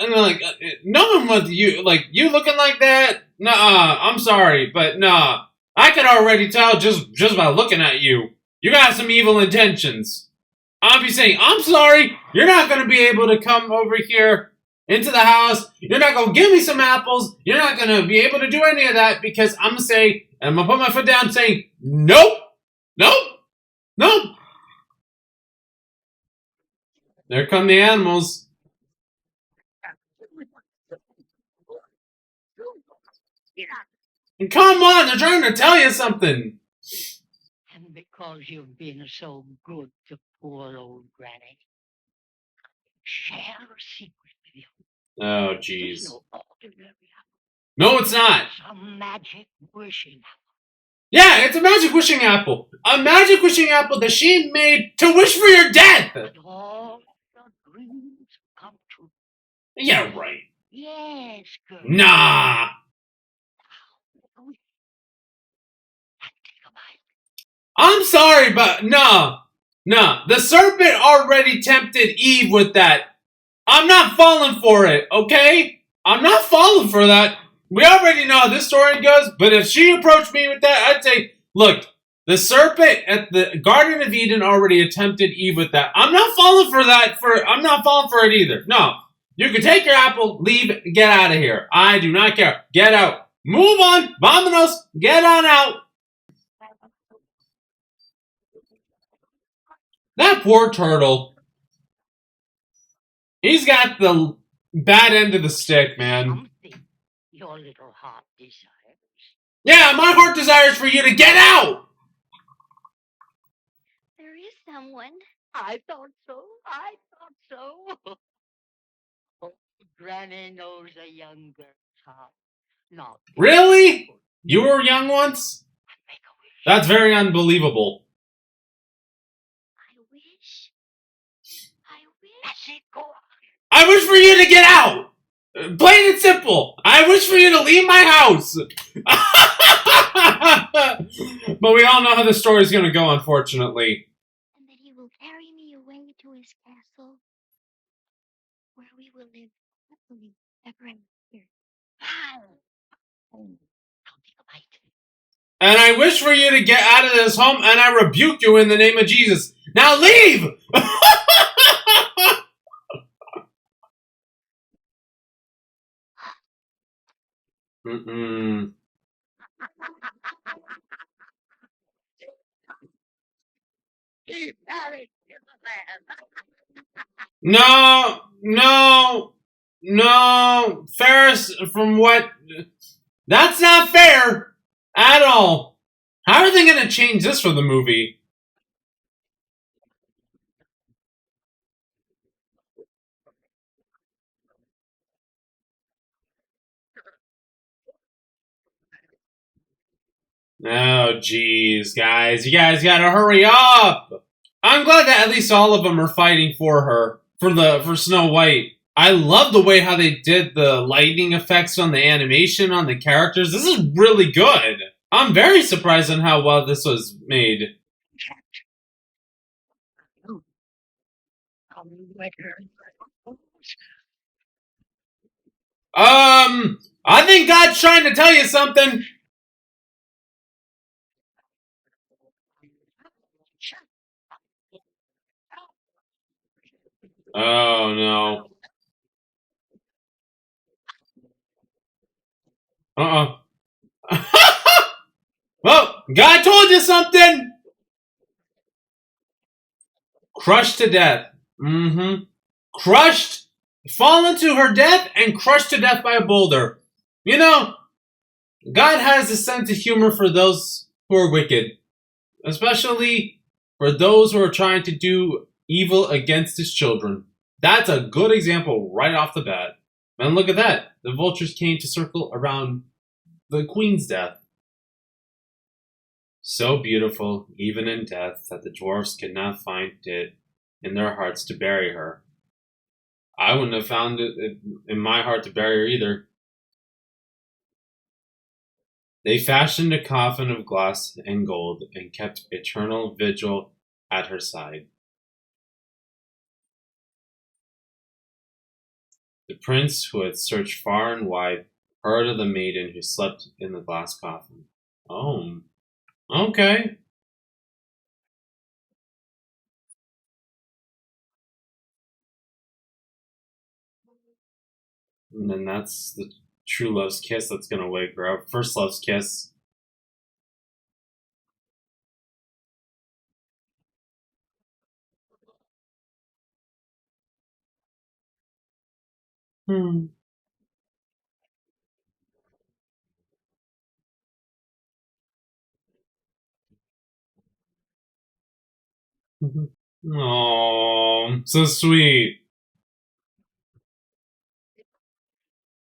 S1: no one with you, like you looking like that, nah, I'm sorry, but nah, I could already tell just by looking at you. You got some evil intentions. I'll be saying, I'm sorry, you're not gonna be able to come over here into the house. You're not gonna give me some apples. You're not gonna be able to do any of that because I'm gonna say, and I'm gonna put my foot down saying, nope, nope, nope. There come the animals. And come on, they're trying to tell you something.
S2: And because you've been so good to poor old Granny, share a secret with you.
S1: Oh,
S2: There's
S1: jeez.
S2: no ordinary apple.
S1: No, it's not.
S2: It's a magic wishing apple.
S1: Yeah, it's a magic wishing apple. A magic wishing apple that she made to wish for your death.
S2: And all your dreams come true.
S1: Yeah, right.
S2: Yes, girl.
S1: Nah. I'm sorry, but no. The serpent already tempted Eve with that. I'm not falling for it, okay? I'm not falling for that. We already know how this story goes, but if she approached me with that, I'd say, look, the serpent at the Garden of Eden already attempted Eve with that. I'm not falling for that. I'm not falling for it either. No. You can take your apple, leave, get out of here. I do not care. Get out. Move on. Vamonos. Get on out. That poor turtle. He's got the bad end of the stick, man.
S2: Something your little heart desires.
S1: Yeah, my heart desires for you to get out.
S4: There is someone.
S2: I thought so. Oh, Granny knows a young girl's heart. Not
S1: Really? You were young once?
S2: make a wish.
S1: That's very unbelievable.
S4: I wish.
S2: That's it. Go on.
S1: I wish for you to get out. Plain and simple. I wish for you to leave my house. But we all know how the story's going to go, unfortunately.
S4: And that he will carry me away to his castle, where we will live happily ever after.
S2: Don't take a bite.
S1: And I wish for you to get out of this home, and I rebuke you in the name of Jesus. Now leave! Mm-mm.
S2: Keep married to the man.
S1: No, Ferris. That's not fair at all. How are they going to change this for the movie? Oh, jeez, guys. You guys gotta hurry up! I'm glad that at least all of them are fighting for her. For Snow White. I love the way how they did the lightning effects on the animation on the characters. This is really good. I'm very surprised on how well this was made. I think God's trying to tell you something. Oh no. Well, God told you something. Crushed to death. Mm-hmm. Crushed, fallen to her death, and crushed to death by a boulder. You know, God has a sense of humor for those who are wicked, especially for those who are trying to do evil against his children. That's a good example right off the bat. And look at that. The vultures came to circle around the queen's death. So beautiful, even in death, that the dwarfs could not find it in their hearts to bury her. I wouldn't have found it in my heart to bury her either. They fashioned a coffin of glass and gold and kept eternal vigil at her side. The prince, who had searched far and wide, heard of the maiden who slept in the glass coffin. Oh, okay. And then that's the true love's kiss that's gonna wake her up. First love's kiss. Hmm. Oh, so sweet.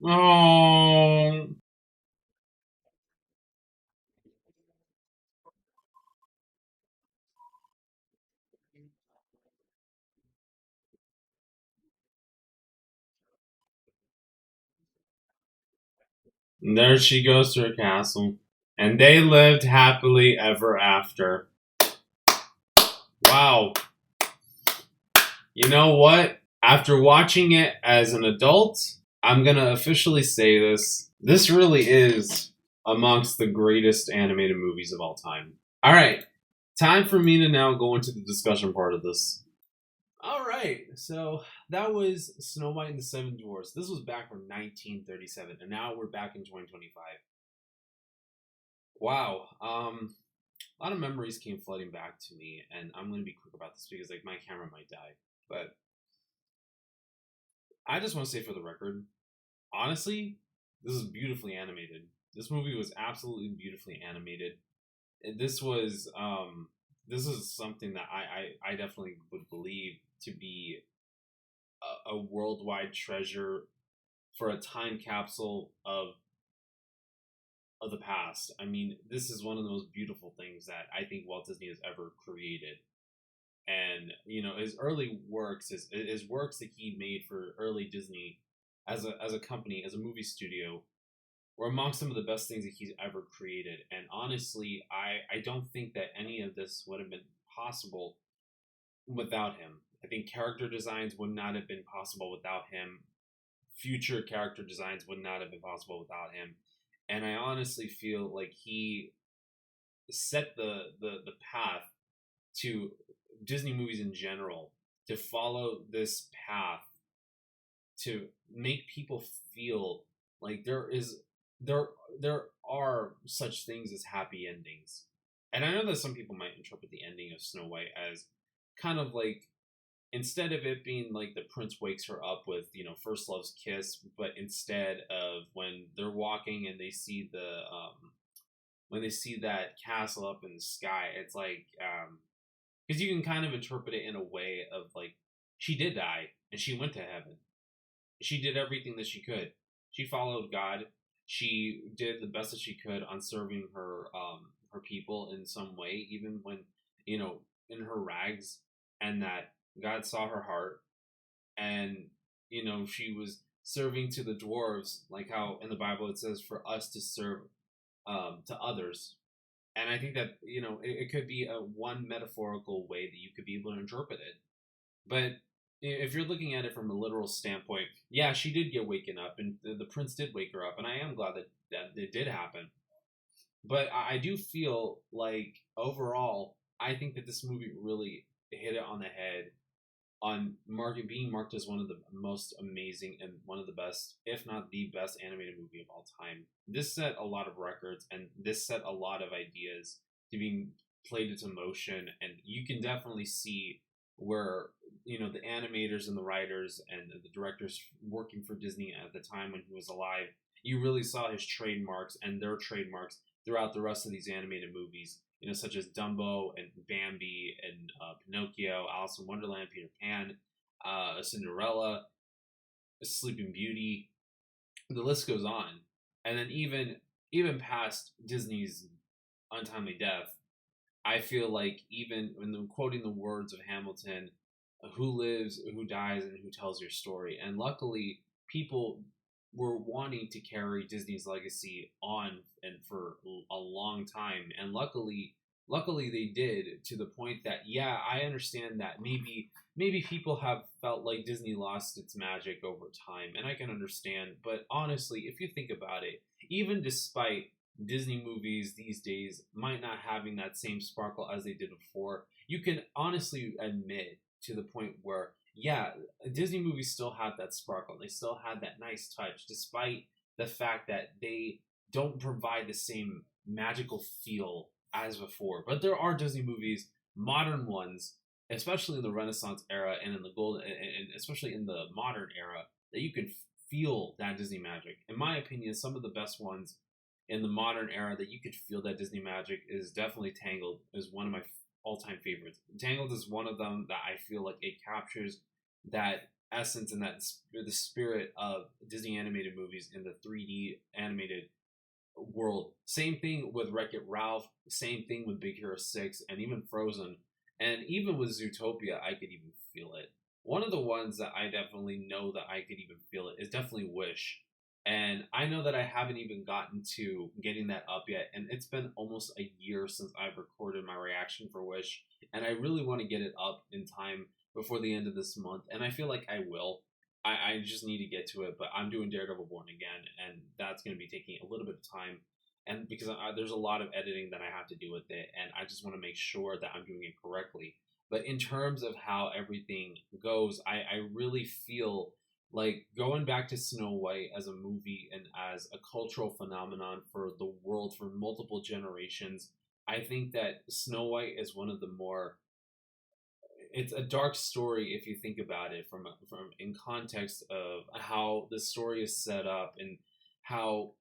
S1: Oh. And there she goes to her castle. And they lived happily ever after. Wow. You know what? After watching it as an adult, I'm gonna officially say this. This really is amongst the greatest animated movies of all time. Alright, time for me to now go into the discussion part of this. Alright, so that was Snow White and the Seven Dwarfs. This was back from 1937, and now we're back in 2025. Wow. A lot of memories came flooding back to me, and I'm gonna be quick about this because like my camera might die. But I just want to say for the record, honestly, this is beautifully animated. This movie was absolutely beautifully animated. This was this is something that I definitely would believe to be a worldwide treasure for a time capsule of the past. I mean, this is one of the most beautiful things that I think Walt Disney has ever created. And you know, his early works, his works that he made for early Disney as a company, as a movie studio, were among some of the best things that he's ever created. And honestly, I don't think that any of this would have been possible without him. I think character designs would not have been possible without him. Future character designs would not have been possible without him. And I honestly feel like he set the path to Disney movies in general to follow this path to make people feel like there there are such things as happy endings. And I know that some people might interpret the ending of Snow White as kind of like, instead of it being like the prince wakes her up with, first love's kiss, but instead of when they're walking and they see when they see that castle up in the sky, it's like, because you can kind of interpret it in a way of like, she did die and she went to heaven. She did everything that she could. She followed God. She did the best that she could on serving her people in some way, even when, in her rags, and that God saw her heart, and she was serving to the dwarves, like how in the Bible it says for us to serve to others. And I think that it could be a one metaphorical way that you could be able to interpret it. But if you're looking at it from a literal standpoint, yeah, she did get waken up, and the prince did wake her up, and I am glad that it did happen. But I do feel like overall, I think that this movie really hit it on the head on being marked as one of the most amazing and one of the best, if not the best, animated movie of all time. This set a lot of records, and this set a lot of ideas to being played into motion, and you can definitely see where the animators and the writers and the directors working for Disney at the time when he was alive, you really saw his trademarks and their trademarks throughout the rest of these animated movies, such as Dumbo and Bambi and Pinocchio, Alice in Wonderland, Peter Pan, Cinderella, Sleeping Beauty. The list goes on, and then even past Disney's untimely death, I feel like even when quoting the words of Hamilton, "Who lives, who dies, and who tells your story?" And luckily, people were wanting to carry Disney's legacy on and for a long time, and luckily they did, to the point that, yeah, I understand that maybe people have felt like Disney lost its magic over time, and I can understand. But honestly, if you think about it, even despite Disney movies these days might not having that same sparkle as they did before, you can honestly admit to the point where, yeah, Disney movies still have that sparkle. They still have that nice touch, despite the fact that they don't provide the same magical feel as before. But there are Disney movies, modern ones, especially in the Renaissance era and in the golden, and especially in the modern era, that you can feel that Disney magic. In my opinion, some of the best ones in the modern era that you could feel that Disney magic is definitely Tangled, is one of my all-time favorites. Tangled is one of them that I feel like it captures that essence and that the spirit of Disney animated movies in the 3D animated world. Same thing with Wreck-It Ralph, same thing with Big Hero 6, and even Frozen, and even with Zootopia, I could even feel it. One of the ones that I definitely know that I could even feel it is definitely Wish. And I know that I haven't even gotten to getting that up yet, and it's been almost a year since I've recorded my reaction for Wish, and I really want to get it up in time before the end of this month, and I feel like I will. I just need to get to it, but I'm doing Daredevil Born Again, and that's going to be taking a little bit of time, and because there's a lot of editing that I have to do with it, and I just want to make sure that I'm doing it correctly. But in terms of how everything goes, I really feel like going back to Snow White as a movie and as a cultural phenomenon for the world for multiple generations, I think that Snow White is one of the more, it's a dark story if you think about it from in context of how the story is set up, and how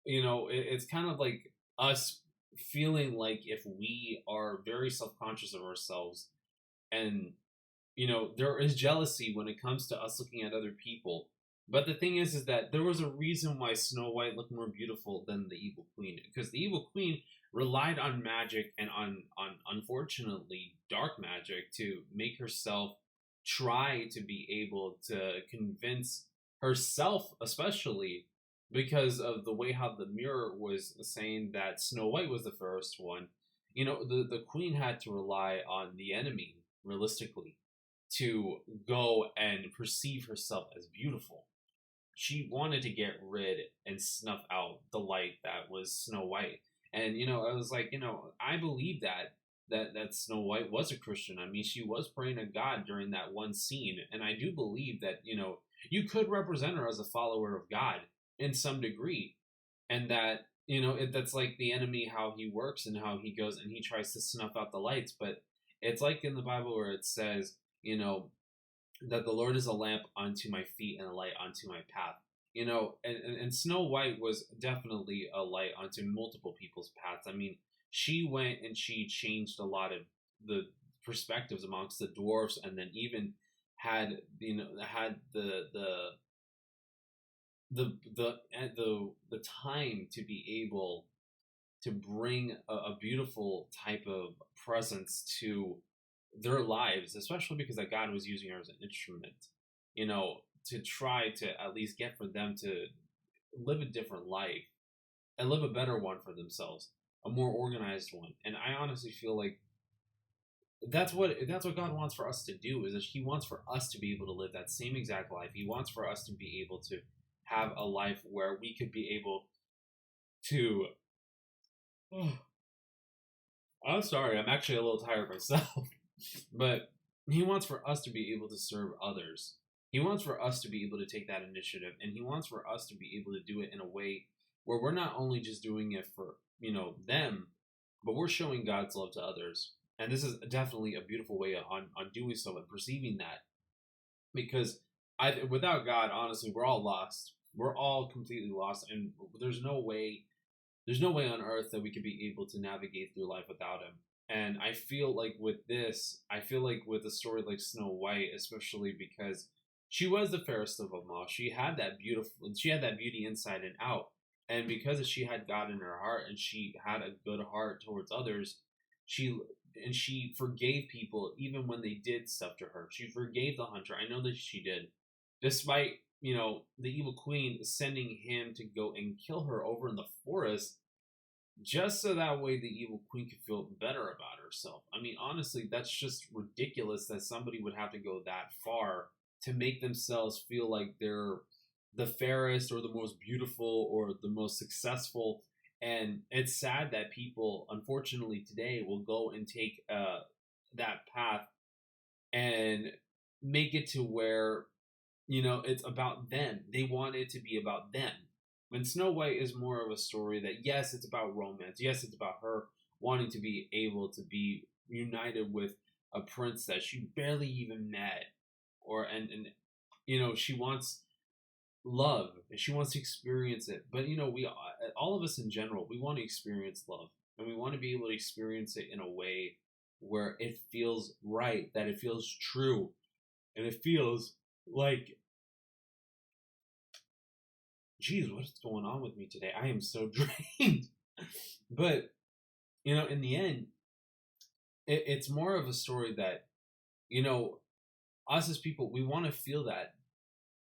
S1: it's kind of like us feeling like if we are very self-conscious of ourselves, and there is jealousy when it comes to us looking at other people. But the thing is that there was a reason why Snow White looked more beautiful than the Evil Queen, because the Evil Queen relied on magic and on unfortunately dark magic to make herself try to be able to convince herself, especially because of the way how the mirror was saying that Snow White was the first one. The queen had to rely on the enemy realistically to go and perceive herself as beautiful. She wanted to get rid and snuff out the light that was Snow White. And I was like, I believe that Snow White was a Christian. I mean, she was praying to God during that one scene, and I do believe that you could represent her as a follower of God in some degree, and that that's like the enemy, how he works and how he goes and he tries to snuff out the lights. But It's like in the Bible where it says, you know, that the Lord is a lamp unto my feet and a light unto my path. You know, and Snow White was definitely a light onto multiple people's paths. I mean, she went and she changed a lot of the perspectives amongst the dwarfs, and then even had, you know, had the time to be able to bring a beautiful type of presence to their lives, especially because that God was using her as an instrument, you know, to try to at least get for them to live a different life and live a better one for themselves, a more organized one. And I honestly feel like that's what God wants for us to do, is that He wants for us to be able to live that same exact life. He wants for us to be able to have a life where we could be able to. I'm sorry, I'm actually a little tired myself. But He wants for us to be able to serve others. He wants for us to be able to take that initiative, and He wants for us to be able to do it in a way where we're not only just doing it for, you know, them, but we're showing God's love to others. And this is definitely a beautiful way on doing so and perceiving that. Because without God, honestly, we're all lost. We're all completely lost, and there's no way on earth that we could be able to navigate through life without Him. And I feel like with this, I feel like with a story like Snow White, especially because she was the fairest of them all. She had that beauty inside and out. And because she had God in her heart and she had a good heart towards others, she she forgave people even when they did stuff to her. She forgave the hunter. I know that she did, despite, you know, the evil queen sending him to go and kill her over in the forest, just so that way the evil queen could feel better about herself. I mean, honestly, that's just ridiculous that somebody would have to go that far to make themselves feel like they're the fairest or the most beautiful or the most successful. And it's sad that people, unfortunately, today will go and take that path and make it to where, you know, it's about them. They want it to be about them. When Snow White is more of a story that, yes, it's about romance. Yes, it's about her wanting to be able to be united with a prince that she barely even met, or and you know, she wants love and she wants to experience it. But you know, we all of us in general, we want to experience love, and we want to be able to experience it in a way where it feels right, that it feels true, and it feels like, geez, what's going on with me today? I am so drained. But, you know, in the end, it's more of a story that, you know, us as people, we want to feel that.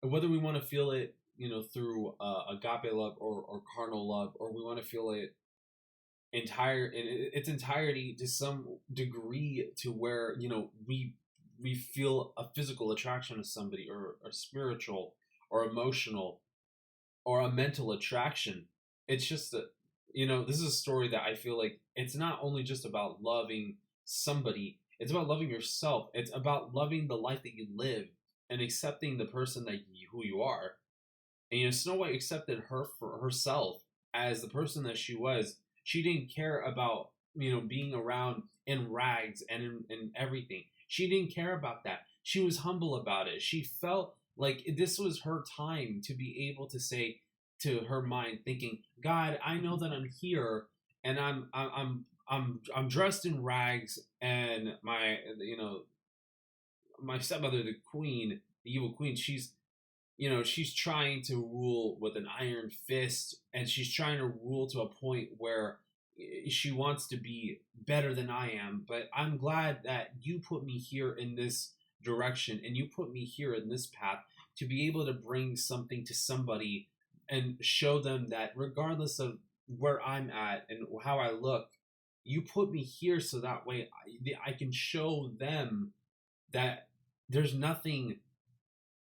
S1: Whether we want to feel it, you know, through agape love or carnal love, or we want to feel it in its entirety to some degree, to where, you know, we feel a physical attraction to somebody, or a spiritual or emotional or a mental attraction. It's just that, you know, this is a story that I feel like it's not only just about loving somebody, it's about loving yourself. It's about loving the life that you live and accepting the person who you are. And, you know, Snow White accepted her for herself as the person that she was. She didn't care about, you know, being around in rags and in everything. She didn't care about that. She was humble about it. She felt like this was her time to be able to say to her mind, thinking, God, I know that I'm here, and I'm dressed in rags, and my, you know, my stepmother, the queen, the evil queen, she's, you know, she's trying to rule with an iron fist, and she's trying to rule to a point where she wants to be better than I am. But I'm glad that you put me here in this direction, and you put me here in this path to be able to bring something to somebody and show them that regardless of where I'm at and how I look, you put me here so that way I can show them that there's nothing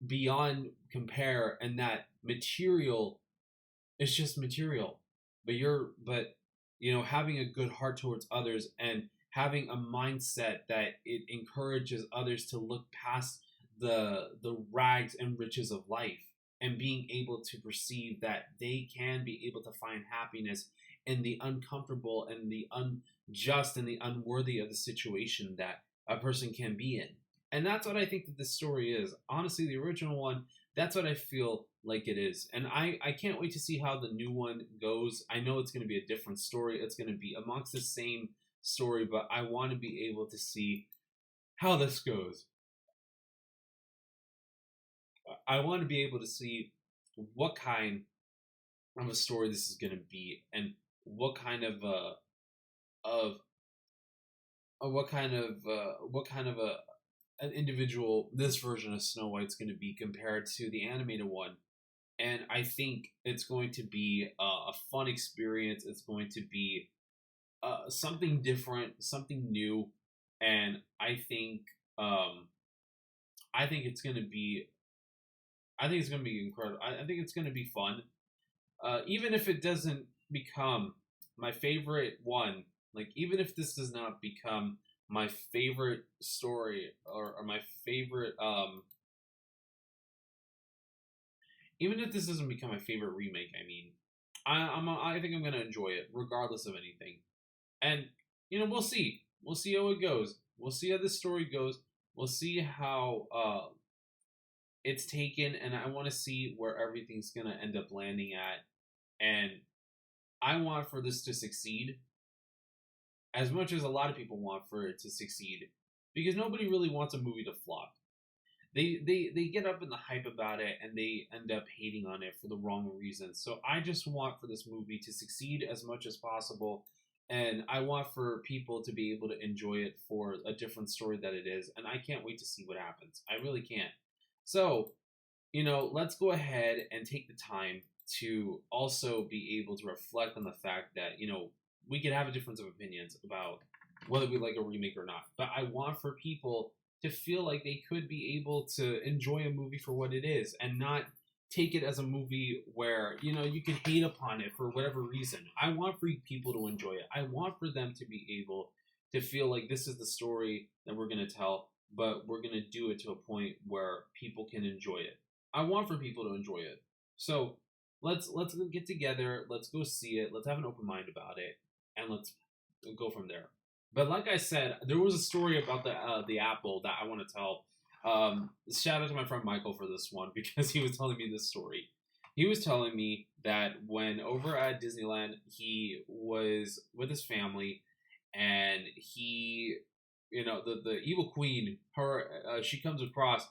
S1: beyond compare, and that material is just material. But you know, having a good heart towards others and having a mindset that it encourages others to look past the rags and riches of life, and being able to perceive that they can be able to find happiness in the uncomfortable and the unjust and the unworthy of the situation that a person can be in. And that's what I think that this story is. Honestly, the original one, that's what I feel like it is. And I can't wait to see how the new one goes. I know it's going to be a different story. It's going to be amongst the same story, but I want to be able to see how this goes. I want to be able to see what kind of a story this is going to be, and what kind of an individual this version of Snow White's going to be compared to the animated one. And I think it's going to be a fun experience. It's going to be something different, something new, and I think it's going to be incredible. I think it's going to be fun. Even if it doesn't become my favorite one, like even if this does not become my favorite story, or my favorite, even if this doesn't become my favorite remake, I mean, I think I'm gonna enjoy it regardless of anything. And we'll see. We'll see how it goes. We'll see how this story goes. We'll see how it's taken, and I want to see where everything's gonna end up landing at. And I want for this to succeed as much as a lot of people want for it to succeed, because nobody really wants a movie to flop. They get up in the hype about it, and they end up hating on it for the wrong reasons. So I just want for this movie to succeed as much as possible, and I want for people to be able to enjoy it for a different story that it is, and I can't wait to see what happens. I really can't. So, let's go ahead and take the time to also be able to reflect on the fact that, we can have a difference of opinions about whether we like a remake or not. But I want for people to feel like they could be able to enjoy a movie for what it is, and not take it as a movie where, you can hate upon it for whatever reason. I want for people to enjoy it. I want for them to be able to feel like this is the story that we're going to tell, but we're going to do it to a point where people can enjoy it. I want for people to enjoy it. So let's get together. Let's go see it. Let's have an open mind about it, and let's go from there. But like I said, there was a story about the apple that I want to tell. Shout out to my friend Michael for this one, because he was telling me this story. He was telling me that when over at Disneyland, he was with his family, and he, the evil queen, she comes across.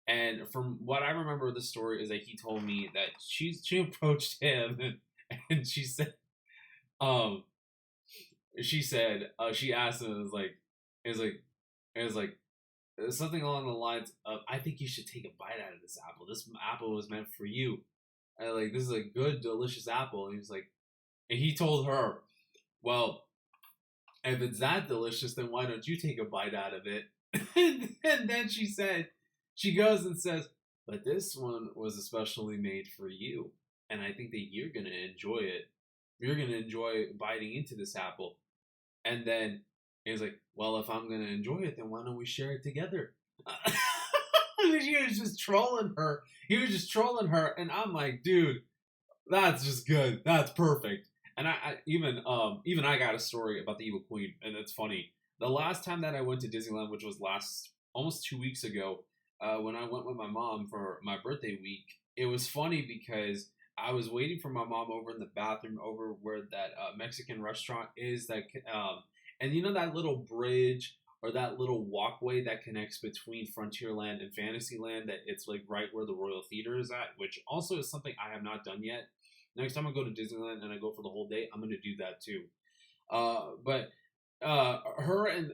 S1: And from what I remember of the story is that he told me that she approached him, and she said, she asked him, it was like something along the lines of, I think you should take a bite out of this apple. This apple was meant for you. And like, this is a good, delicious apple. And he was like, and he told her, well, if it's that delicious, then why don't you take a bite out of it? And then she goes and says, but this one was especially made for you. And I think that you're going to enjoy it. You're going to enjoy biting into this apple. And then he's like, well, if I'm going to enjoy it, then why don't we share it together? He was just trolling her. He was just trolling her. And I'm like, dude, that's just good. That's perfect. And I I got a story about the evil queen. And it's funny. The last time that I went to Disneyland, which was almost 2 weeks ago, when I went with my mom for my birthday week, it was funny because I was waiting for my mom over in the bathroom, over where that Mexican restaurant is. And that little bridge or that little walkway that connects between Frontierland and Fantasyland, that it's like right where the Royal Theater is at, which also is something I have not done yet. Next time I go to Disneyland and I go for the whole day, I'm going to do that too. But her and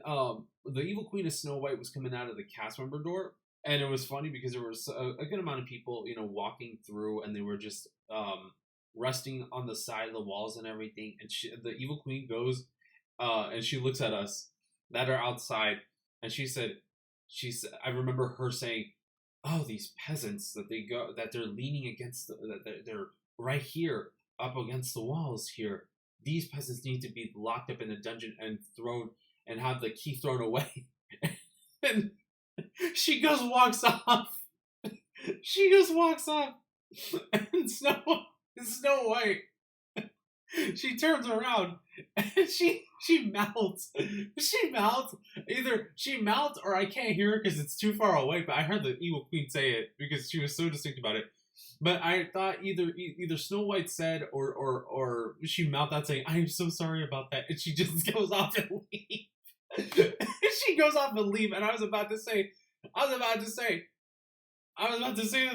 S1: the evil queen of Snow White was coming out of the cast member door. And it was funny because there was a good amount of people, walking through, and they were just resting on the side of the walls and everything. And the evil queen goes, and she looks at us that are outside, and she said, I remember her saying, "Oh, these peasants that they're leaning against, that they're right here up against the walls here. These peasants need to be locked up in a dungeon and have the key thrown away." And she walks off. She walks off. And Snow White she turns around and she mouths. She mouths. Either she mouths or I can't hear her because it's too far away. But I heard the evil queen say it because she was so distinct about it. But I thought either Snow White said or she mouthed out saying, "I am so sorry about that," and she just goes off and leaves. She goes off and leave, and I was about to say that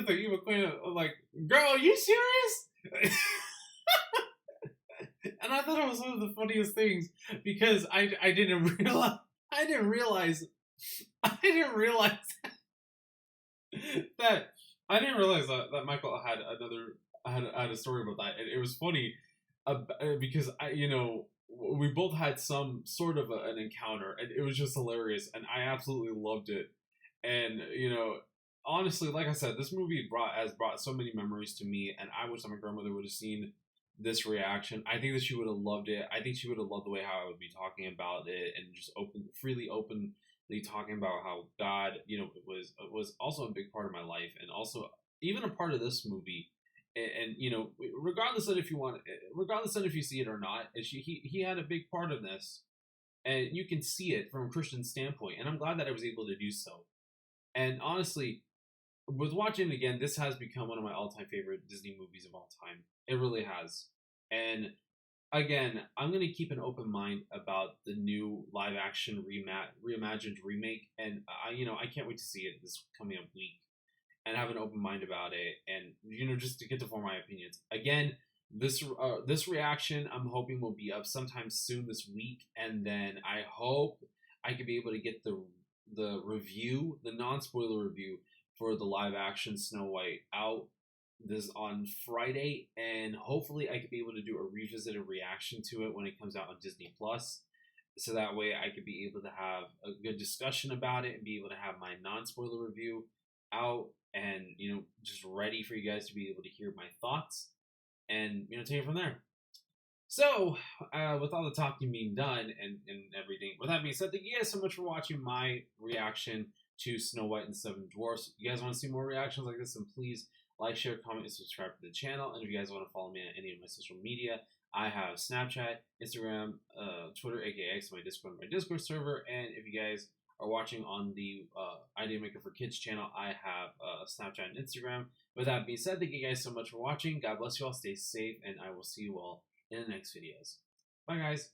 S1: the evil queen, like, "Girl, are you serious?" And I thought it was one of the funniest things because I didn't realize I didn't realize I didn't realize that that Michael had a story about that, and it was funny because we both had some sort of an encounter, and it was just hilarious, and I absolutely loved it. And honestly, like I said, this movie has brought so many memories to me, and I wish that my grandmother would have seen this reaction. I think that she would have loved it. I think she would have loved the way how I would be talking about it and just openly talking about how God, was also a big part of my life, and also even a part of this movie. And regardless of if you see it or not, he had a big part in this, and you can see it from a Christian standpoint. And I'm glad that I was able to do so. And honestly, with watching it again, this has become one of my all-time favorite Disney movies of all time. It really has. And again, I'm going to keep an open mind about the new live-action reimagined remake, and I can't wait to see it this coming up week, and have an open mind about it, and just to get to form my opinions. Again, this reaction I'm hoping will be up sometime soon this week, and then I hope I could be able to get the review, the non-spoiler review for the live action Snow White out this on Friday, and hopefully I could be able to do a revisited reaction to it when it comes out on Disney Plus. So that way I could be able to have a good discussion about it and be able to have my non-spoiler review out, and just ready for you guys to be able to hear my thoughts, and take it from there. So, with all the talking being done and everything, with that being said, thank you guys so much for watching my reaction to Snow White and the Seven Dwarfs. If you guys want to see more reactions like this, then please like, share, comment, and subscribe to the channel. And if you guys want to follow me on any of my social media, I have Snapchat, Instagram, Twitter, aka X, my Discord server. And if you guys are watching on the Idea Maker for Kids channel, I have Snapchat and Instagram. With that being said, thank you guys so much for watching. God bless you all. Stay safe, and I will see you all in the next videos. Bye, guys.